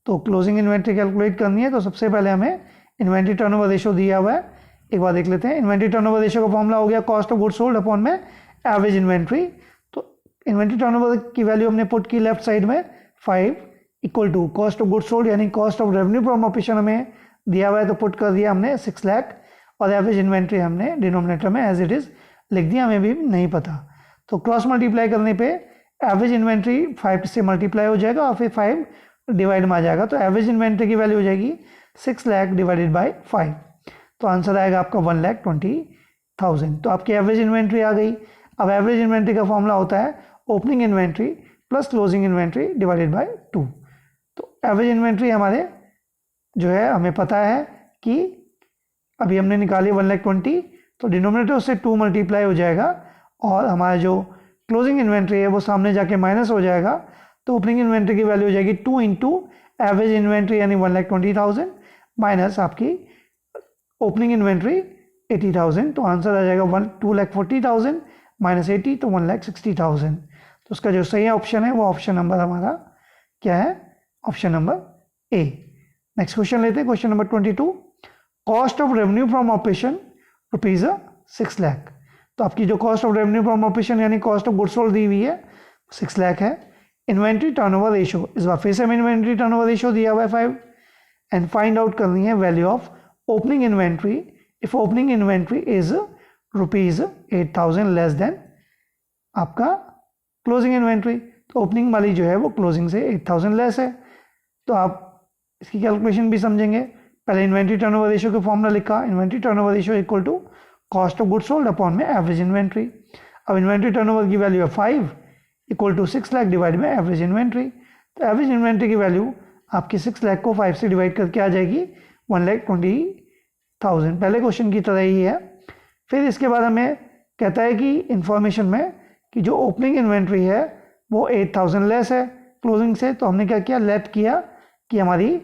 A: तो क्लोजिंग इन्वेंट्री कैलकुलेट करनी है तो सबसे पहले हमें इन्वेंट्री टर्नओवर रेशियो दिया हुआ है, एक बार देख लेते हैं। इन्वेंट्री टर्नओवर रेशियो का फॉर्मूला हो गया cost of goods sold upon में एवरेज इन्वेंट्री। तो इन्वेंट्री टर्नओवर की वैल्यू हमने पुट की लेफ्ट साइड में 5 equal to cost of goods sold यानी cost of revenue from operation हमें दिया हुआ है तो पुट कर दिया हमने 6 लाख, और एवरेज इन्वेंट्री हमने डिनोमिनेटर में एज इट इज़ लिख दिया, हमें भी नहीं पता। तो क्रॉस मल्टीप्लाई करने पे एवरेज इन्वेंट्री 5 से मल्टीप्लाई हो जाएगा और फिर 5 डिवाइड में आ जाएगा। तो एवरेज इन्वेंट्री की वैल्यू हो जाएगी 6 लाख डिवाइडेड बाय 5। तो आंसर आएगा आपका 1,20,000। तो आपकी एवरेज इन्वेंट्री आ गई। अब एवरेज इन्वेंट्री का फॉर्मूला होता है opening inventory plus closing inventory divided by 2। तो एवरेज इन्वेंट्री हमारे जो है हमें पता है कि अभी हमने निकाली 1,20,000, तो डिनोमिनेटर से 2 मल्टीप्लाई हो जाएगा और हमारा जो क्लोजिंग इन्वेंट्री है वो सामने जाके माइनस हो जाएगा। तो ओपनिंग इन्वेंट्री की वैल्यू हो जाएगी 2 इंटू एवरेज इन्वेंट्री यानी 1,20,000 माइनस आपकी ओपनिंग इन्वेंट्री 80,000। तो आंसर आ जाएगा 2,40,000 माइनस 80 तो 1,60,000। तो उसका जो सही ऑप्शन है वो ऑप्शन नंबर हमारा क्या है, option number A. Next question लेते हैं, question number 22, cost of revenue from operation rupees 6 lakh. तो आपकी जो cost of revenue from operation यानी कॉस्ट ऑफ गुड्स सोल्ड दी हुई है 6 लाख है। इन्वेंट्री टर्नओवर रेशियो, इस बार फिर से हमें इन्वेंट्री टर्नओवर रेशियो दिया हुआ है 5, एंड फाइंड आउट करनी है value of opening inventory if opening inventory is rupees 8,000 less than आपका क्लोजिंग इन्वेंट्री। तो ओपनिंग वाली जो है वो क्लोजिंग से 8,000 लेस है। तो आप इसकी कैलकुलेशन भी समझेंगे। पहले इन्वेंट्री टर्नओवर रेशियो का फॉर्मूला लिखा, inventory turnover ratio equal to cost of goods sold upon में एवरेज इन्वेंट्री। अब इन्वेंट्री टर्नओवर की वैल्यू है 5 इक्वल टू 6 लाख डिवाइड में एवरेज इन्वेंट्री। तो एवरेज इन्वेंट्री की वैल्यू आपकी 6 लाख को 5 से डिवाइड करके आ जाएगी 1,20,000, पहले क्वेश्चन की तरह ही है। फिर इसके बाद हमें कहता है कि इंफॉर्मेशन में कि जो ओपनिंग इन्वेंट्री है वो 8,000 लेस है क्लोजिंग से। तो हमने क्या किया, लेट किया कि हमारी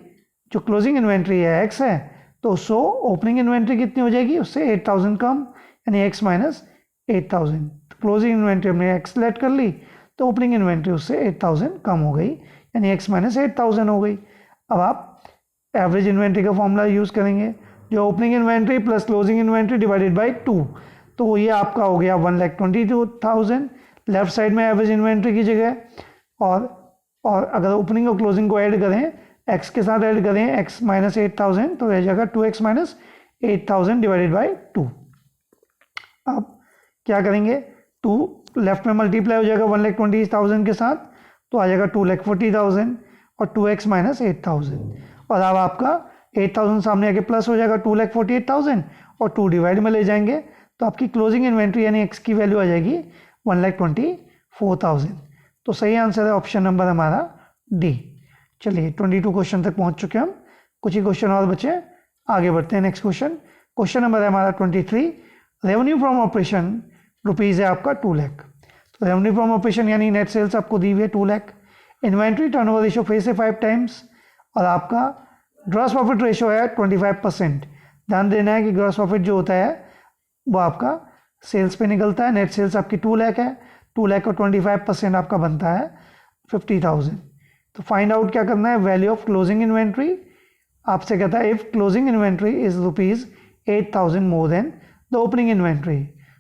A: जो क्लोजिंग इन्वेंट्री है x है, तो सो ओपनिंग इन्वेंट्री कितनी हो जाएगी, उससे 8,000 कम यानी x माइनस 8,000। तो क्लोजिंग इन्वेंट्री हमने x लेट कर ली तो ओपनिंग इन्वेंट्री उससे 8,000 कम हो गई यानी x माइनस 8,000 हो गई। अब आप एवरेज इन्वेंट्री का फॉर्मूला यूज़ करेंगे, जो opening inventory plus closing inventory divided by 2। तो ये आपका हो गया 1,22,000 लेफ्ट साइड में एवरेज इन्वेंट्री की जगह, और अगर ओपनिंग और क्लोजिंग को ऐड करें x के साथ ऐड करें x माइनस 8,000 तो रह जाएगा 2x माइनस 8,000 डिवाइडेड बाई 2। अब क्या करेंगे, 2 लेफ्ट में मल्टीप्लाई हो जाएगा 1,20,000 के साथ तो आ जाएगा 2,40,000 और 2x माइनस 8,000। और अब आपका 8,000 सामने आके प्लस हो जाएगा 2,48,000 और 2 डिवाइड में ले जाएंगे तो आपकी क्लोजिंग इन्वेंट्री यानी x की वैल्यू आ जाएगी 1,24,000। तो सही आंसर है ऑप्शन नंबर हमारा डी। चलिए 22 क्वेश्चन तक पहुंच चुके हैं हम, कुछ ही क्वेश्चन और बचे, आगे बढ़ते हैं। नेक्स्ट क्वेश्चन, क्वेश्चन नंबर है हमारा 23। रेवेन्यू फ्रॉम ऑपरेशन रुपीज़ है आपका 2 लाख। तो रेवेन्यू फ्रॉम ऑपरेशन यानी नेट सेल्स आपको दी हुई है 2 लाख। इन्वेंट्री टर्नओवर रेशियो फिर से 5 टाइम्स, और आपका ग्रॉस प्रॉफिट रेशियो है 25%। ध्यान देना है कि ग्रॉस प्रॉफिट जो होता है वो आपका सेल्स पे निकलता है। नेट सेल्स आपकी 2 लाख है, 2 लाख और 25% आपका बनता है 50,000। तो फाइंड आउट क्या करना है, वैल्यू ऑफ क्लोजिंग इन्वेंट्री। आपसे कहता है if closing inventory is rupees 8,000 more than the opening inventory.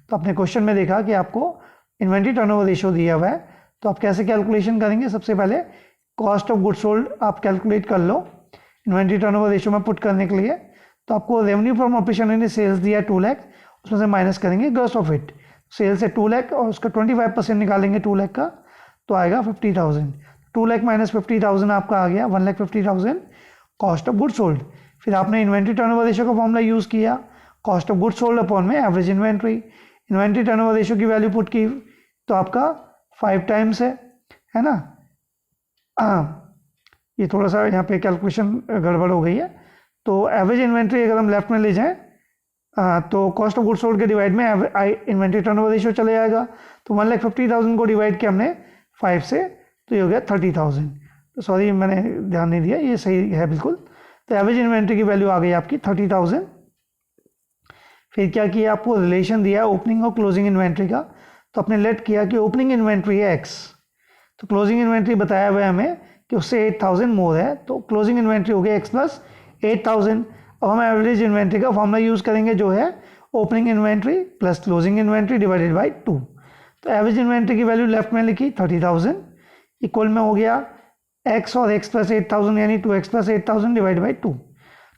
A: तो अपने क्वेश्चन में देखा कि आपको इन्वेंट्री टर्नओवर रेशियो दिया हुआ है, तो आप कैसे कैलकुलेशन करेंगे। सबसे पहले कॉस्ट ऑफ गुड्स सोल्ड आप कैलकुलेट कर लो इन्वेंट्री टर्नओवर रेशियो में पुट करने के लिए। तो आपको रेवेन्यू फ्रॉम ऑपरेशन ने सेल्स दिया 2 लाख, उसमें से माइनस करेंगे ग्रॉस प्रॉफिट। सेल्स से 2 लाख और उसका 25% निकालेंगे 2 लाख का, तो आएगा 50,000। 2 लाख माइनस 50,000 आपका आ गया 1,50,000 कॉस्ट ऑफ गुड्स सोल्ड। फिर आपने इन्वेंट्री टर्नओवर रेशियो का फॉर्मूला यूज़ किया, cost of goods sold upon में average inventory. Inventory turnover ratio की वैल्यू पुट की तो आपका 5 टाइम्स है ना। ये थोड़ा सा यहाँ पे कैलकुलेशन गड़बड़ हो गई है। तो एवरेज इन्वेंट्री अगर हम लेफ्ट में ले जाएं तो कॉस्ट ऑफ गुड्स सोल्ड के डिवाइड में इन्वेंट्री टर्नओवर रेशियो चले जाएगा। तो 1,50,000 को डिवाइड किया हमने 5 से, तो ये हो गया 30,000। तो सॉरी मैंने ध्यान नहीं दिया, ये सही है बिल्कुल। तो एवरेज इन्वेंट्री की वैल्यू आ गई आपकी 30,000। फिर क्या किया, आपको रिलेशन दिया ओपनिंग और क्लोजिंग इन्वेंट्री का। तो आपने लेट किया कि ओपनिंग इन्वेंट्री है एक्स, तो क्लोजिंग इन्वेंट्री बताया हुआ है हमें कि उससे 8,000 मोर है, तो क्लोजिंग इन्वेंट्री हो गई एक्स प्लस 8,000। अब हम एवरेज इन्वेंट्री का फॉर्मूला यूज़ करेंगे जो है opening inventory plus closing inventory divided by 2। तो एवरेज इन्वेंट्री की वैल्यू लेफ्ट में लिखी 30,000 इक्वल में हो गया x और x प्लस 8,000 यानी 2x प्लस 8,000 डिवाइड बाई 2।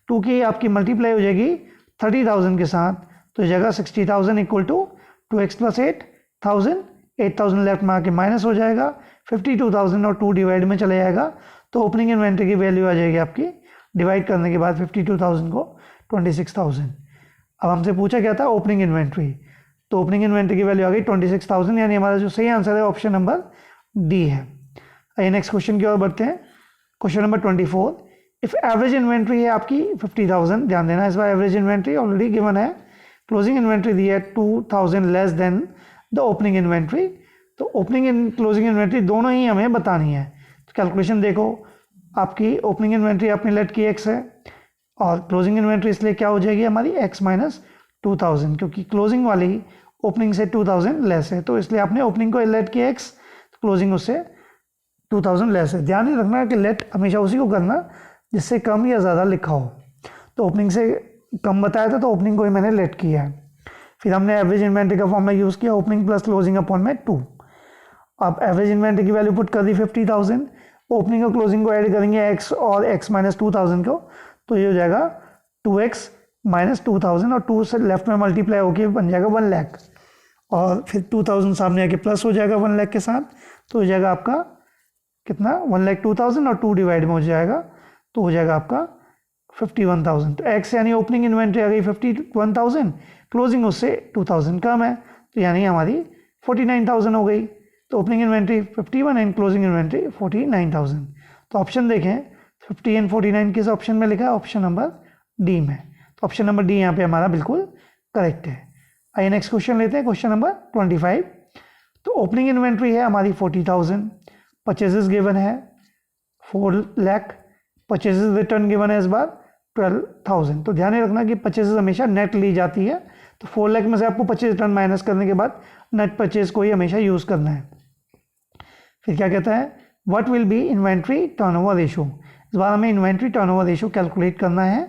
A: 2 की आपकी मल्टीप्लाई हो जाएगी 30,000 के साथ, तो जगह 60,000 equal to 2x plus 8,000। 8,000 left में आके माइनस हो जाएगा, 52,000 और 2 डिवाइड में चले जाएगा, तो ओपनिंग इन्वेंट्री की वैल्यू आ जाएगी आपकी डिवाइड करने के बाद 52,000 को 26,000। अब हमसे पूछा क्या था ओपनिंग इन्वेंट्री, तो ओपनिंग इन्वेंट्री की वैल्यू आ गई 26,000, यानी हमारा जो सही आंसर है ऑप्शन नंबर डी है। आइए नेक्स्ट क्वेश्चन की ओर बढ़ते हैं। Question number 24, if average inventory है आपकी 50,000, ध्यान देना इस बार एवरेज इन्वेंट्री ऑलरेडी गिवन है, क्लोजिंग इन्वेंट्री दी है 2,000 less than the opening inventory. तो ओपनिंग एंड क्लोजिंग इन्वेंट्री दोनों ही हमें बतानी है। तो कैलकुलेशन देखो, आपकी ओपनिंग इन्वेंट्री आपने लेट की एक्स है, और क्लोजिंग इन्वेंट्री इसलिए क्या हो जाएगी हमारी एक्स माइनस 2,000, क्योंकि क्लोजिंग वाली ओपनिंग से 2,000 लेस है, तो इसलिए आपने ओपनिंग को लेट किया एक्स, क्लोजिंग उससे 2,000 लेस है। ध्यान ही रखना कि लेट हमेशा उसी को करना जिससे कम या ज़्यादा लिखा हो। तो ओपनिंग से कम बताया था, तो ओपनिंग को ही मैंने लेट किया है। फिर हमने एवरेज इन्वेंट्री का फॉर्मूला यूज़ किया, ओपनिंग प्लस क्लोजिंग अपॉन में 2। अब एवरेज इन्वेंट्री की वैल्यू पुट कर दी 50,000, ओपनिंग और क्लोजिंग को ऐड करेंगे x और x माइनस 2,000 को, तो ये हो जाएगा 2x माइनस 2,000 और 2 से लेफ्ट में मल्टीप्लाई होके बन जाएगा 1 लाख, और फिर 2,000 सामने आके प्लस हो जाएगा 1 लाख के साथ, तो हो जाएगा आपका कितना 1,02,000 और 2 डिवाइड में हो जाएगा, तो हो जाएगा आपका 51,000। तो x यानी ओपनिंग इन्वेंट्री आ गई 51,000, क्लोजिंग उससे 2,000 कम है, तो यानी हमारी 49,000 हो गई। तो opening inventory 51 and closing inventory 49,000। तो ऑप्शन देखें 50 एंड 49 किस ऑप्शन में लिखा है, ऑप्शन नंबर डी में। तो ऑप्शन नंबर डी यहाँ पे हमारा बिल्कुल करेक्ट है। आइए नेक्स्ट क्वेश्चन लेते हैं, क्वेश्चन नंबर 25। तो ओपनिंग इन्वेंट्री है हमारी 40,000, परचेजेस गिवन है 4 लाख, परचेजेस रिटर्न गिवन है इस बार 12,000। तो ध्यान रखना कि परचेजेस हमेशा नेट ली जाती है, तो 4 लाख में से आपको परचेज रिटर्न माइनस करने के बाद नेट परचेज को ही हमेशा यूज़ करना है। फिर क्या कहता है, what will be inventory turnover ratio. इस बार हमें इन्वेंट्री टर्नओवर रेशियो कैलकुलेट करना है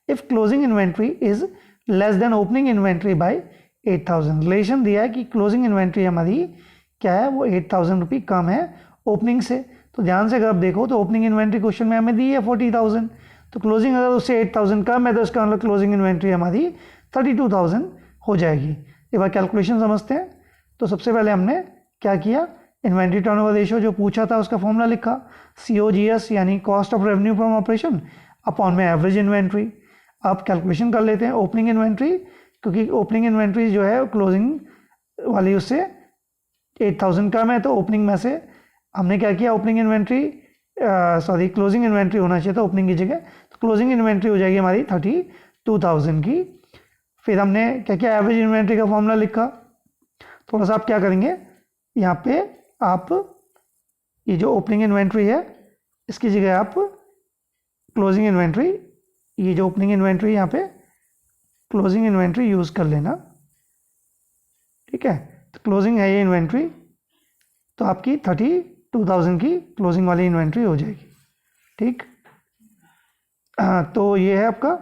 A: if closing inventory is less than opening inventory by 8,000। रिलेशन दिया है कि क्लोजिंग इन्वेंट्री हमारी क्या है, वो 8,000 रुपये कम है ओपनिंग से। तो ध्यान से अगर आप देखो तो ओपनिंग इन्वेंट्री क्वेश्चन में हमें दी है 40,000, तो क्लोजिंग अगर उससे 8,000 कम है तो इसका मतलब क्लोजिंग इन्वेंट्री हमारी 32,000 हो जाएगी। एक बार कैलकुलेशन समझते हैं। तो सबसे पहले हमने क्या किया, इन्वेंट्री टर्नओवर रेशियो जो पूछा था उसका फॉर्मूला लिखा, COGS यानी cost of revenue from operation upon में एवरेज इन्वेंट्री। आप कैलकुलेशन कर लेते हैं ओपनिंग इन्वेंट्री, क्योंकि ओपनिंग इन्वेंट्री जो है क्लोजिंग वाली उससे 8,000 कम है, तो ओपनिंग में से हमने क्या किया, opening inventory sorry closing inventory होना चाहिए था ओपनिंग की जगह, तो क्लोजिंग इन्वेंट्री हो जाएगी हमारी 32,000 की। फिर हमने क्या किया, एवरेज इन्वेंट्री का फॉर्मूला लिखा। थोड़ा सा आप क्या करेंगे, यहाँ पे आप ये जो ओपनिंग इन्वेंट्री है इसकी जगह आप क्लोजिंग इन्वेंट्री, ये जो ओपनिंग इन्वेंट्री यहाँ पे क्लोजिंग इन्वेंट्री यूज़ कर लेना, ठीक है। तो क्लोजिंग है ये इन्वेंट्री, तो आपकी 32,000 की क्लोजिंग वाली इन्वेंट्री हो जाएगी, ठीक। तो ये है आपका,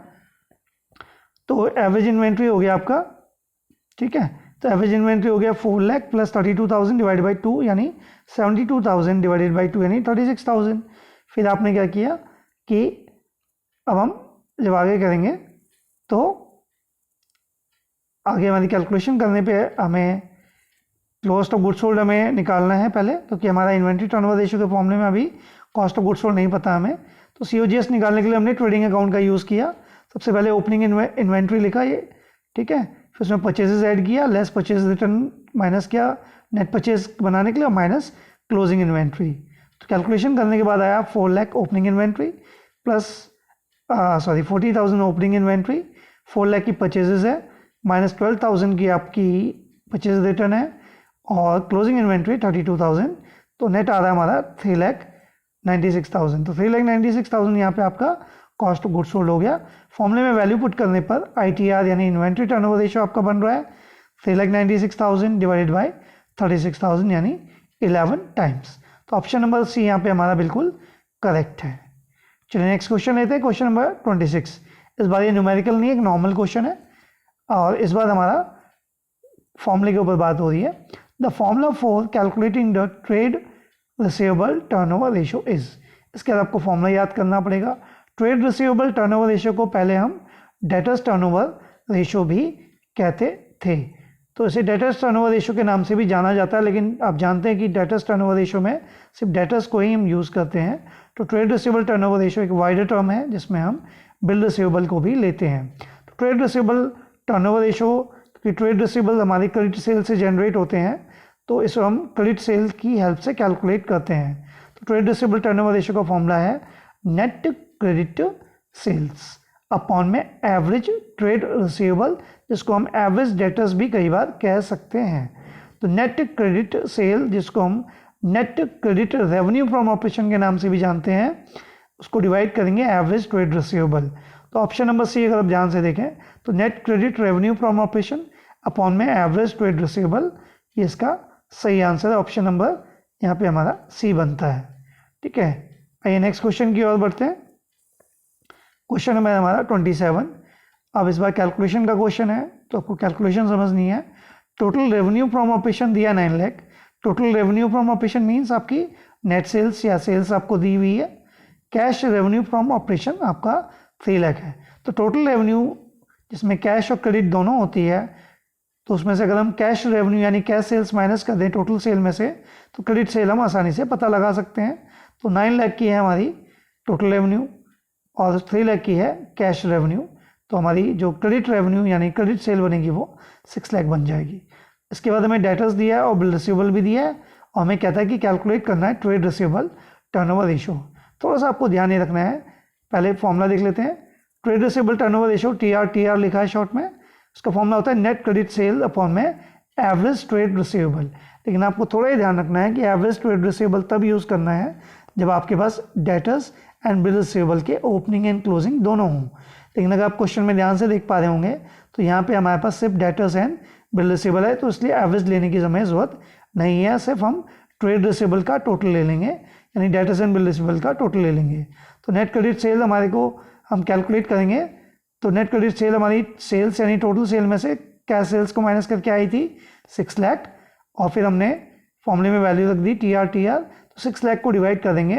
A: तो एवरेज इन्वेंट्री हो गया आपका, ठीक है। तो एवरेज इन्वेंट्री हो गया 4 लाख प्लस 32,000 डिवाइड बाई 2 यानी 72,000 डिवाइडेड बाई 2 यानी 36,000। फिर आपने क्या किया कि अब हम जब आगे करेंगे तो आगे हमारी कैलकुलेशन करने पे हमें कॉस्ट ऑफ गुड्स सोल्ड हमें निकालना है पहले, क्योंकि हमारा इन्वेंट्री टर्नओवर रेशियो के फॉर्मूले में अभी कॉस्ट ऑफ गुड्स सोल्ड नहीं पता हमें। तो COGS निकालने के लिए हमने ट्रेडिंग अकाउंट का यूज़ किया। सबसे पहले ओपनिंग इन्वेंट्री लिखा ये, ठीक है। फिर उसमें परचेजेस ऐड किया, लेस परचेज रिटर्न माइनस किया नेट परचेज बनाने के लिए, और माइनस क्लोजिंग इन्वेंट्री। तो कैलकुलेशन करने के बाद आया 4 lakh opening inventory plus 40,000 opening inventory, 4 lakh की परचेजेस है, माइनस 12,000 की आपकी परचेज रिटर्न है, और क्लोजिंग इन्वेंट्री 32,000। तो नेट आ रहा है हमारा 3,96,000। तो 3,96,000 यहाँ पे आपका कॉस्ट ऑफ गुड्स सोल्ड हो गया। फॉर्मूले में वैल्यू पुट करने पर ITR यानी इन्वेंट्री टर्नओवर रेशियो आपका बन रहा है 3,96,000 डिवाइडेड बाई 36,000 यानी 11 टाइम्स। तो ऑप्शन नंबर C यहाँ पे हमारा बिल्कुल करेक्ट है। चलिए नेक्स्ट क्वेश्चन लेते हैं, क्वेश्चन नंबर 26। इस बार ये न्यूमेरिकल नहीं, एक नॉर्मल क्वेश्चन है, और इस बार हमारा फॉर्मूले के ऊपर बात हो रही है। The formula for calculating the trade receivable turnover ratio is. इसके बाद आपको फॉर्मूला याद करना पड़ेगा। ट्रेड रिसीवेबल टर्नओवर रेशियो को पहले हम डेटर्स टर्नओवर रेशियो भी कहते थे, तो इसे डेटर्स टर्नओवर रेशियो के नाम से भी जाना जाता है, लेकिन आप जानते हैं कि डेटर्स टर्नओवर रेशियो में सिर्फ डेटर्स को ही हम यूज़ करते हैं। तो ट्रेड रिसीवेबल टर्नओवर रेशियो एक वाइडर टर्म है जिसमें हम बिल रिसीवेबल को भी लेते हैं। तो ट्रेड रिसीवेबल टर्नओवर रेशियो, कि ट्रेड रिसीवेबल हमारी क्रेडिट सेल से जनरेट होते हैं, तो इसको हम क्रेडिट सेल की हेल्प से कैलकुलेट करते हैं। तो ट्रेड रिसीवेबल टर्नओवर रेशियो का फॉर्मूला है नेट क्रेडिट सेल्स अपॉन में एवरेज ट्रेड रिसीवेबल, जिसको हम एवरेज डेटर्स भी कई बार कह सकते हैं। तो नेट क्रेडिट सेल, जिसको हम net credit revenue from operation के नाम से भी जानते हैं, उसको डिवाइड करेंगे एवरेज ट्रेड रिसीवेबल। तो ऑप्शन नंबर C अगर आप ध्यान से देखें तो net credit revenue from operation upon में एवरेज ट्रेड रिसीवेबल, ये इसका सही आंसर है। ऑप्शन नंबर यहाँ पे हमारा C बनता है, ठीक है। आइए नेक्स्ट क्वेश्चन की ओर बढ़ते हैं। क्वेश्चन नंबर हमारा 27। अब इस बार कैलकुलेशन का क्वेश्चन है, तो आपको कैलकुलेशन समझनी है। टोटल रेवेन्यू फ्रॉम ऑपरेशन दिया 9 lakh. Total revenue from operation means आपकी नेट सेल्स या सेल्स आपको दी हुई है। कैश रेवेन्यू फ्रॉम ऑपरेशन आपका 3 लाख है। तो टोटल रेवेन्यू जिसमें कैश और क्रेडिट दोनों होती है, तो उसमें से अगर हम कैश रेवेन्यू यानी कैश सेल्स माइनस कर दें टोटल सेल में से, तो क्रेडिट सेल हम आसानी से पता लगा सकते हैं। तो 9 लाख की है हमारी टोटल रेवेन्यू और 3 लाख की है कैश रेवेन्यू, तो हमारी जो क्रेडिट रेवेन्यू यानी क्रेडिट सेल बनेगी वो 6 लाख बन जाएगी। इसके बाद हमें डेटर्स दिया है और बिल रिसीवेबल भी दिया है, और हमें कहता है कि कैलकुलेट करना है ट्रेड रिसीवेबल टर्नओवर रेशियो। थोड़ा सा आपको ध्यान ही रखना है, पहले फॉर्मूला देख लेते हैं। Trade receivable turnover ratio TR लिखा है शॉर्ट में, उसका फॉर्मूला होता है नेट क्रेडिट सेल अपॉन में एवरेज ट्रेड रिसीवेबल। लेकिन आपको थोड़ा ही ध्यान रखना है कि एवरेज ट्रेड रिसीवेबल तब यूज़ करना है जब आपके पास डेटर्स एंड बिल रिसीवेबल के ओपनिंग एंड क्लोजिंग दोनों हों। लेकिन अगर आप क्वेश्चन में ध्यान से देख पा रहे होंगे तो यहाँ पे हमारे पास सिर्फ डेटर्स एंड बिल रिसीवेबल है, तो इसलिए एवरेज लेने की हमें ज़रूरत नहीं है। सिर्फ हम ट्रेड रिसीवेबल का टोटल ले लेंगे, यानी डेटर्स एंड बिल रिसीवेबल का टोटल ले लेंगे। तो नेट क्रेडिट सेल हमारे को हम कैलकुलेट करेंगे, तो नेट क्रेडिट सेल हमारी सेल्स यानी टोटल सेल में से कैश सेल्स को माइनस करके आई थी 6 लाख, और फिर हमने फॉर्मूले में वैल्यू रख दी TR। तो 6 लाख को डिवाइड कर देंगे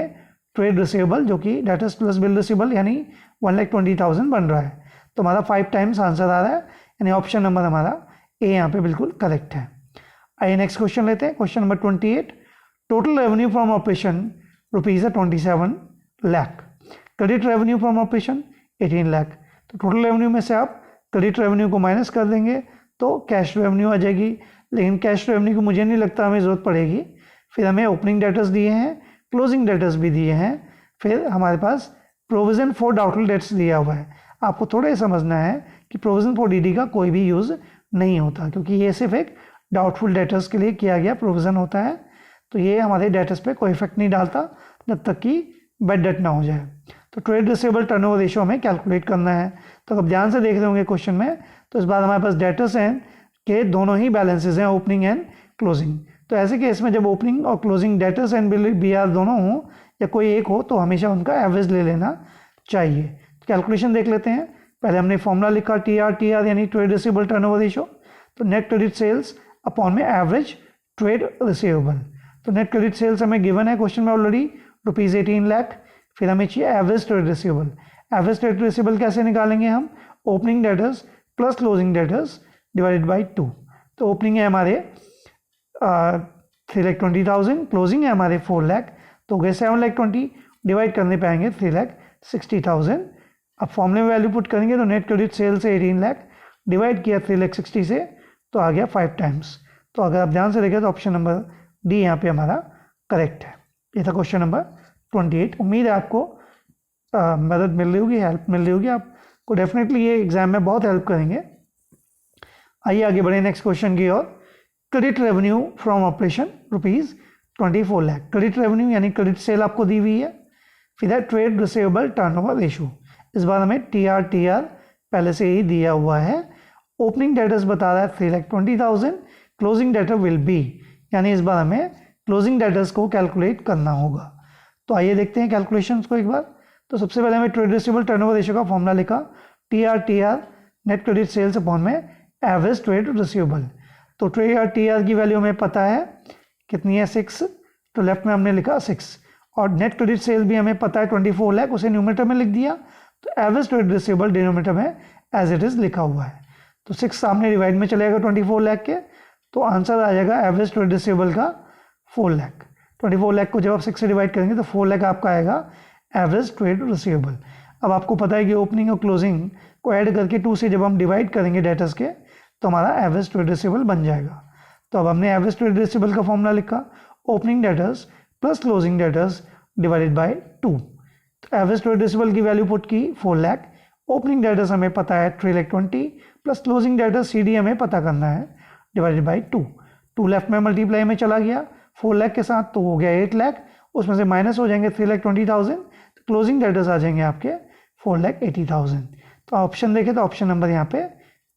A: ट्रेड रिसीवेबल, जो कि डेटर्स प्लस बिल रिसीवेबल यानी 1,20,000 बन रहा है। तो हमारा 5 टाइम्स आंसर आ रहा है, यानी ऑप्शन नंबर हमारा A यहाँ पे बिल्कुल करेक्ट है। आइए नेक्स्ट क्वेश्चन लेते हैं, question number 28। Total revenue from operation rupees 27 lakh, credit revenue from operation 18 lakh. तो टोटल रेवेन्यू में से आप क्रेडिट रेवेन्यू को माइनस कर देंगे तो कैश रेवेन्यू आ जाएगी, लेकिन कैश रेवेन्यू की मुझे नहीं लगता हमें ज़रूरत पड़ेगी। फिर हमें ओपनिंग डेटर्स दिए हैं क्लोजिंग डेटर्स भी दिए हैं, फिर हमारे पास प्रोविज़न फॉर डाउटफुल डेट्स दिया हुआ है। आपको थोड़ा ही समझना है कि प्रोविज़न फॉर डीडी का कोई भी यूज़ नहीं होता, क्योंकि ये सिर्फ एक डाउटफुल डेटर्स के लिए किया गया प्रोविज़न होता है। तो ये हमारे डेटर्स पे कोई इफेक्ट नहीं डालता जब तक कि बैड डेट ना हो जाए। तो ट्रेड रिसीवेबल टर्नओवर रेशियो हमें कैलकुलेट करना है। तो अब ध्यान से देख रहे होंगे क्वेश्चन में, तो इस बार हमारे पास डेटर्स हैं के दोनों ही बैलेंसेज हैं, ओपनिंग एंड क्लोजिंग। तो ऐसे केस में जब ओपनिंग और closing debtors and B R दोनों हों या कोई एक हो, तो हमेशा उनका एवरेज ले लेना चाहिए। तो कैलकुलेशन देख लेते हैं। पहले हमने फॉर्मूला लिखा टी आर यानी ट्रेड रिसीवेबल टर्नओवर रेशियो। तो नेट क्रेडिट सेल्स अपॉन में एवरेज ट्रेड रिसीवेबल। तो नेट क्रेडिट सेल्स हमें गिवन है क्वेश्चन में ऑलरेडी, ₹18 लाख। फिर हमें चाहिए average trade receivable. Average trade receivable कैसे निकालेंगे हम? Opening debtors plus closing debtors divided by 2। तो ओपनिंग है हमारे 3,20,000, क्लोजिंग है हमारे 4 लाख, तो हो गए 7,20,000, डिवाइड करने पे आएंगे 3,60,000। अब फॉर्मूले में वैल्यू पुट करेंगे तो नेट क्रेडिट सेल से 18 लाख डिवाइड किया 3,60,000 से, तो आ गया 5 टाइम्स। तो अगर आप ध्यान से देखें तो ऑप्शन नंबर डी यहाँ पे हमारा करेक्ट है। ये था क्वेश्चन नंबर 28। उम्मीद है आपको मदद मिल रही होगी, हेल्प मिल रही होगी। आपको डेफिनेटली ये एग्जाम में बहुत हेल्प करेंगे। आइए आगे बढ़े नेक्स्ट क्वेश्चन की ओर। Credit revenue from operation ₹24 lakh. Credit revenue यानी क्रेडिट सेल आपको दी हुई है। फिर है ट्रेड रिसीवेबल टर्नओवर रेशियो। इस बार हमें टी आर पहले से ही दिया हुआ है। ओपनिंग डेटर्स बता रहा है 3,20,000, क्लोजिंग डेटर विल बी, यानी इस बार हमें क्लोजिंग डेटर्स को कैलकुलेट करना होगा। तो आइए देखते हैं कैलकुलेशंस को एक बार। तो सबसे पहले हमें ट्रेड रिसीवेबल टर्नओवर रेशियो का फॉर्मूला लिखा T R net credit sales upon में एवरेज ट्रेड रिसीवेबल। तो टी आर की वैल्यू हमें पता है कितनी है, 6। तो लेफ्ट में हमने लिखा 6, और नेट क्रेडिट सेल भी हमें पता है 24 लाख, उसे न्यूमरेटर में लिख दिया। तो एवरेज ट्रेड रिसीवेबल डिनोमिनेटर में एज इट इज़ लिखा हुआ है। तो 6 सामने डिवाइड में चलेगा 24 लाख के, तो आंसर आ जाएगा एवरेज ट्रेड रिसीवेबल का 4 लाख। 24 लाख को जब आप 6 से डिवाइड करेंगे तो 4 लाख आपका आएगा एवरेज ट्रेड रिसीवेबल। अब आपको पता है कि ओपनिंग और क्लोजिंग को ऐड करके 2 से जब हम डिवाइड करेंगे डेटर्स के, तो हमारा एवरेज ट्रेड रिसीवेबल बन जाएगा। तो अब हमने एवरेज ट्रेड रिसीवेबल का फॉर्मूला लिखा opening debtors plus closing debtors divided by 2। तो एवरेज ट्रेड रिसीवेबल की वैल्यू पुट की 4 लाख। ओपनिंग डेटर्स हमें पता है 3,20,000 प्लस क्लोजिंग डेटर्स CD हमें पता करना है डिवाइडेड बाई 2 लेफ्ट में मल्टीप्लाई में चला गया 4 लाख के साथ, तो हो गया 8 लाख। उसमें से माइनस हो जाएंगे 3,20,000, तो क्लोजिंग डेटर्स आ जाएंगे आपके 4,80,000। तो ऑप्शन देखें तो ऑप्शन नंबर यहाँ पे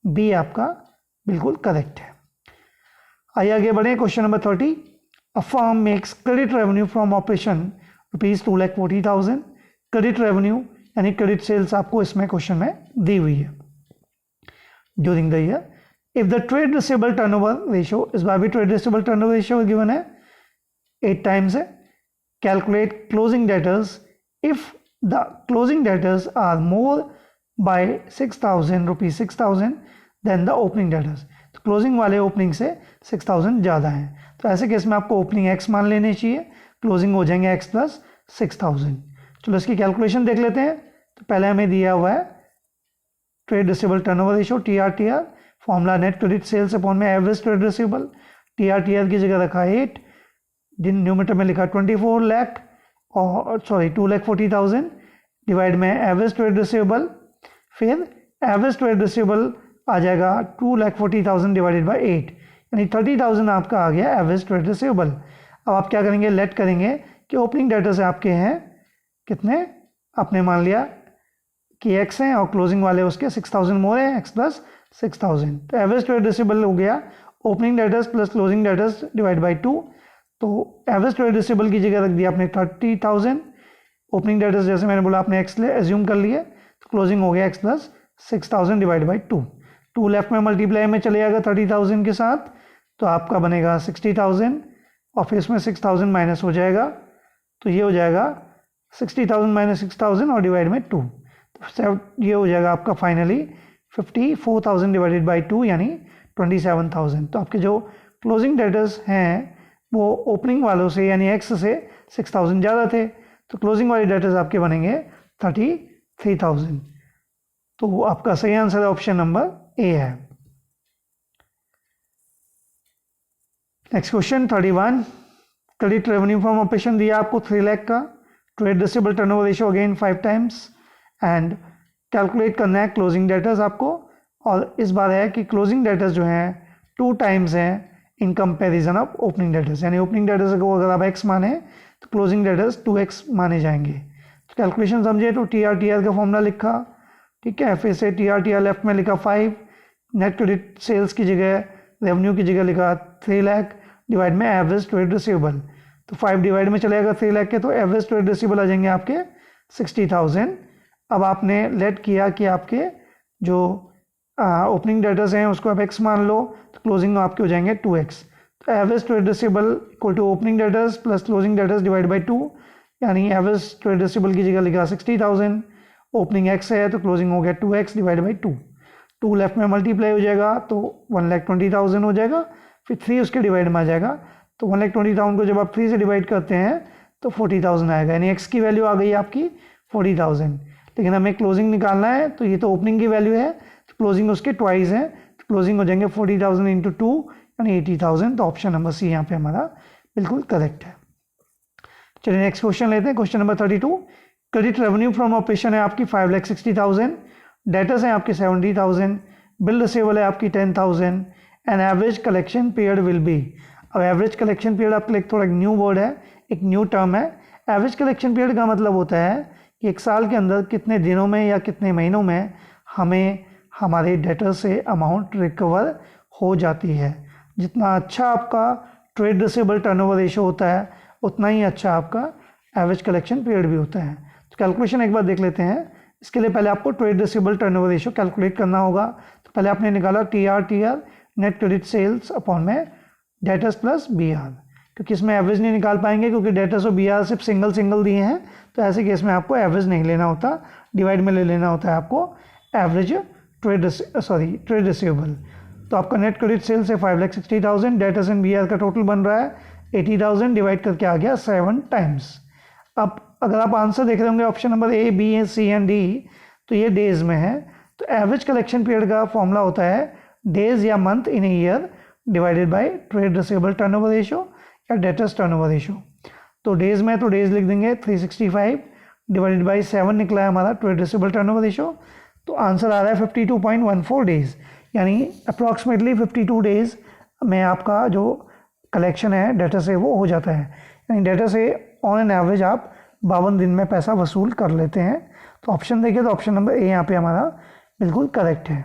A: बी आपका बिल्कुल करेक्ट है। आइए आगे बढ़े question number 30। A firm makes credit revenue from operation ₹2,40,000। Credit revenue यानी क्रेडिट सेल्स आपको इसमें क्वेश्चन में दी हुई है। During the year if the trade receivable turnover ratio, इस बार भी trade receivable turnover ratio given है 8 टाइम्स है। Calculate closing debtors if the closing debtors are more by ₹6,000 than the opening debtors. तो क्लोजिंग वाले ओपनिंग से 6,000 ज़्यादा हैं, तो ऐसे केस में आपको ओपनिंग x मान लेने चाहिए, क्लोजिंग हो जाएंगे x प्लस 6,000। चलो इसकी कैलकुलेशन देख लेते हैं। तो पहले हमें दिया हुआ है trade receivable turnover ratio TR formula net credit sales upon में एवरेज ट्रेड रिसीवेबल। TR की जगह रखा 8, न्यूमरेटर में लिखा 24 लाख और 2,40,000 डिवाइड में एवरेज ट्रेड रिसीवेबल। फिर एवरेज ट्रेड रिसीवेबल आ जाएगा 2,40,000 डिवाइडेड बाई 8, यानी 30,000 आपका आ गया एवरेज ट्रेड रिसीवेबल। अब आप क्या करेंगे, लेट करेंगे कि ओपनिंग डेटर से आपके हैं कितने, आपने मान लिया कि x हैं और क्लोजिंग वाले उसके 6,000 मोर है, x प्लस 6,000। तो एवरेज ट्रेड रिसीवेबल हो गया opening debtors plus closing debtors divide by 2। तो एवरेज ट्रेड रिसीवेबल की जगह रख दिया आपने 30,000। ओपनिंग डेटर्स जैसे मैंने बोला आपने x ले एज्यूम कर लिए, तो क्लोजिंग हो गया x plus 6,000 divide by 2 left में मल्टीप्लाई में चले जाएगा 30,000 के साथ, तो आपका बनेगा 60,000 और फिर इसमें 6,000 माइनस हो जाएगा, तो ये हो जाएगा 60,000 माइनस 6,000 और डिवाइड में 2, तो ये हो जाएगा आपका फाइनली 54,000 डिवाइडेड बाई 2 यानी 27,000। तो आपके जो क्लोजिंग डेटर्स हैं वो ओपनिंग वालों से यानी x से 6,000 ज़्यादा थे, तो क्लोजिंग वाले डेटर्स आपके बनेंगे 33,000। तो आपका सही आंसर ऑप्शन नंबर ए है। Next question 31। Credit revenue from operation दिया आपको 3 लाख का, trade receivable turnover ratio again 5 times, and calculate करना है क्लोजिंग डेटर्स आपको, और इस बार है कि क्लोजिंग डेटर्स जो हैं 2 टाइम्स हैं in comparison of opening debtors, यानी ओपनिंग डेटर्स को अगर आप x माने तो क्लोजिंग डेटर्स 2x माने जाएंगे। तो कैलकुलेशन समझिए तो टी आर का फॉर्मूला लिखा, ठीक है, फिर से टी आर लेफ्ट में लिखा 5, नेट क्रेडिट सेल्स की जगह रेवेन्यू की जगह लिखा 3 लाख डिवाइड में एवरेज ट्रेड रिसीवेबल, तो 5 डिवाइड में चलेगा 3 लाख के, तो एवरेज ट्रेड रिसीवेबल आ जाएंगे आपके 60,000। अब आपने लेट किया कि आपके जो ओपनिंग डेटर्स हैं उसको आप x मान लो, तो क्लोजिंग आपके हो जाएंगे 2x। तो average trade receivable equal to opening debtors plus closing debtors divide by 2, यानी एवरेज ट्रेड रिसीवेबल की जगह लिखा 60,000, ओपनिंग x है तो क्लोजिंग हो गया 2x डिवाइड बाई 2, 2 लेफ्ट में मल्टीप्लाई हो जाएगा तो 1,20,000 हो जाएगा, फिर 3 उसके डिवाइड में आ जाएगा, तो 1,20,000 को जब आप 3 से डिवाइड करते हैं तो 40,000 आएगा, यानी x की वैल्यू आ गई आपकी 40,000। लेकिन हमें क्लोजिंग निकालना है, तो ये तो ओपनिंग की वैल्यू है, तो क्लोजिंग उसके ट्वाइस है, तो क्लोजिंग हो जाएंगे 40,000 इंटू 2 यानी 80,000। तो ऑप्शन नंबर सी यहाँ पे हमारा बिल्कुल करेक्ट है। चलिए नेक्स्ट क्वेश्चन लेते हैं, question number 32। Credit revenue from operation है आपकी 5,60,000, डेटर्स हैं आपके 70,000, बिल रिसीवेबल है आपकी 10,000, and average collection period will be. अब एवरेज कलेक्शन पीरियड आपके लिए थोड़ा न्यू वर्ड है, एक न्यू टर्म है। एवरेज कलेक्शन पीरियड का मतलब होता है कि एक साल के अंदर कितने दिनों में या कितने महीनों में हमें हमारे डेटर से अमाउंट रिकवर हो जाती है। जितना अच्छा आपका ट्रेड रिसीवेबल टर्नओवर रेशियो होता है उतना ही अच्छा आपका एवरेज कलेक्शन पीरियड भी होता है। तो कैलकुलेशन एक बार देख लेते हैं। इसके लिए पहले आपको trade receivable turnover ratio calculate करना होगा। तो पहले आपने निकाला T R net credit sales upon में डेटर्स प्लस बी आर, क्योंकि इसमें एवरेज नहीं निकाल पाएंगे क्योंकि डेटर्स और बी आर सिर्फ सिंगल दिए हैं, तो ऐसे केस में आपको एवरेज नहीं लेना होता, डिवाइड में ले लेना होता है आपको एवरेज ट्रेड रिसीवेबल। तो आपका नेट क्रेडिट सेल्स है 5,60,000, डेटर्स एंड बी आर का टोटल बन रहा है 80,000, डिवाइड करके आ गया 7 टाइम्स। अब अगर आप आंसर देख रहे होंगे option number A, B, C and D, तो ये डेज में है। तो एवरेज कलेक्शन पीरियड का फॉर्मूला होता है डेज या month in a year divided by trade receivable turnover ratio या डेटर्स टर्नओवर रेशियो। तो डेज में तो डेज लिख देंगे 365 डिवाइडेड बाय 7 निकला है हमारा ट्रेड रिसीवेबल टर्नओवर रेशियो। तो आंसर आ रहा है 52.14 डेज, यानी अप्रॉक्सीमेटली 52 डेज में आपका जो कलेक्शन है डेटा से वो हो जाता है, यानी डेटा से ऑन एन एवरेज आप 52 दिन में पैसा वसूल कर लेते हैं। तो ऑप्शन देखिए तो ऑप्शन नंबर ए यहाँ पे हमारा बिल्कुल करेक्ट है।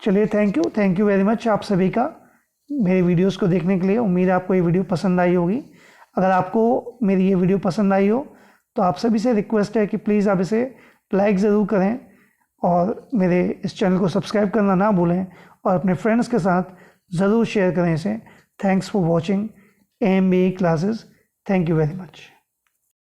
A: चलिए थैंक यू वेरी मच आप सभी का मेरे वीडियोस को देखने के लिए। उम्मीद है आपको ये वीडियो पसंद आई होगी। अगर आपको मेरी ये वीडियो पसंद आई हो तो आप सभी से रिक्वेस्ट है कि प्लीज़ आप इसे लाइक ज़रूर करें और मेरे इस चैनल को सब्सक्राइब करना ना भूलें और अपने फ्रेंड्स के साथ ज़रूर शेयर करें इसे। Thanks for watching AMBE classes. Thank you very much.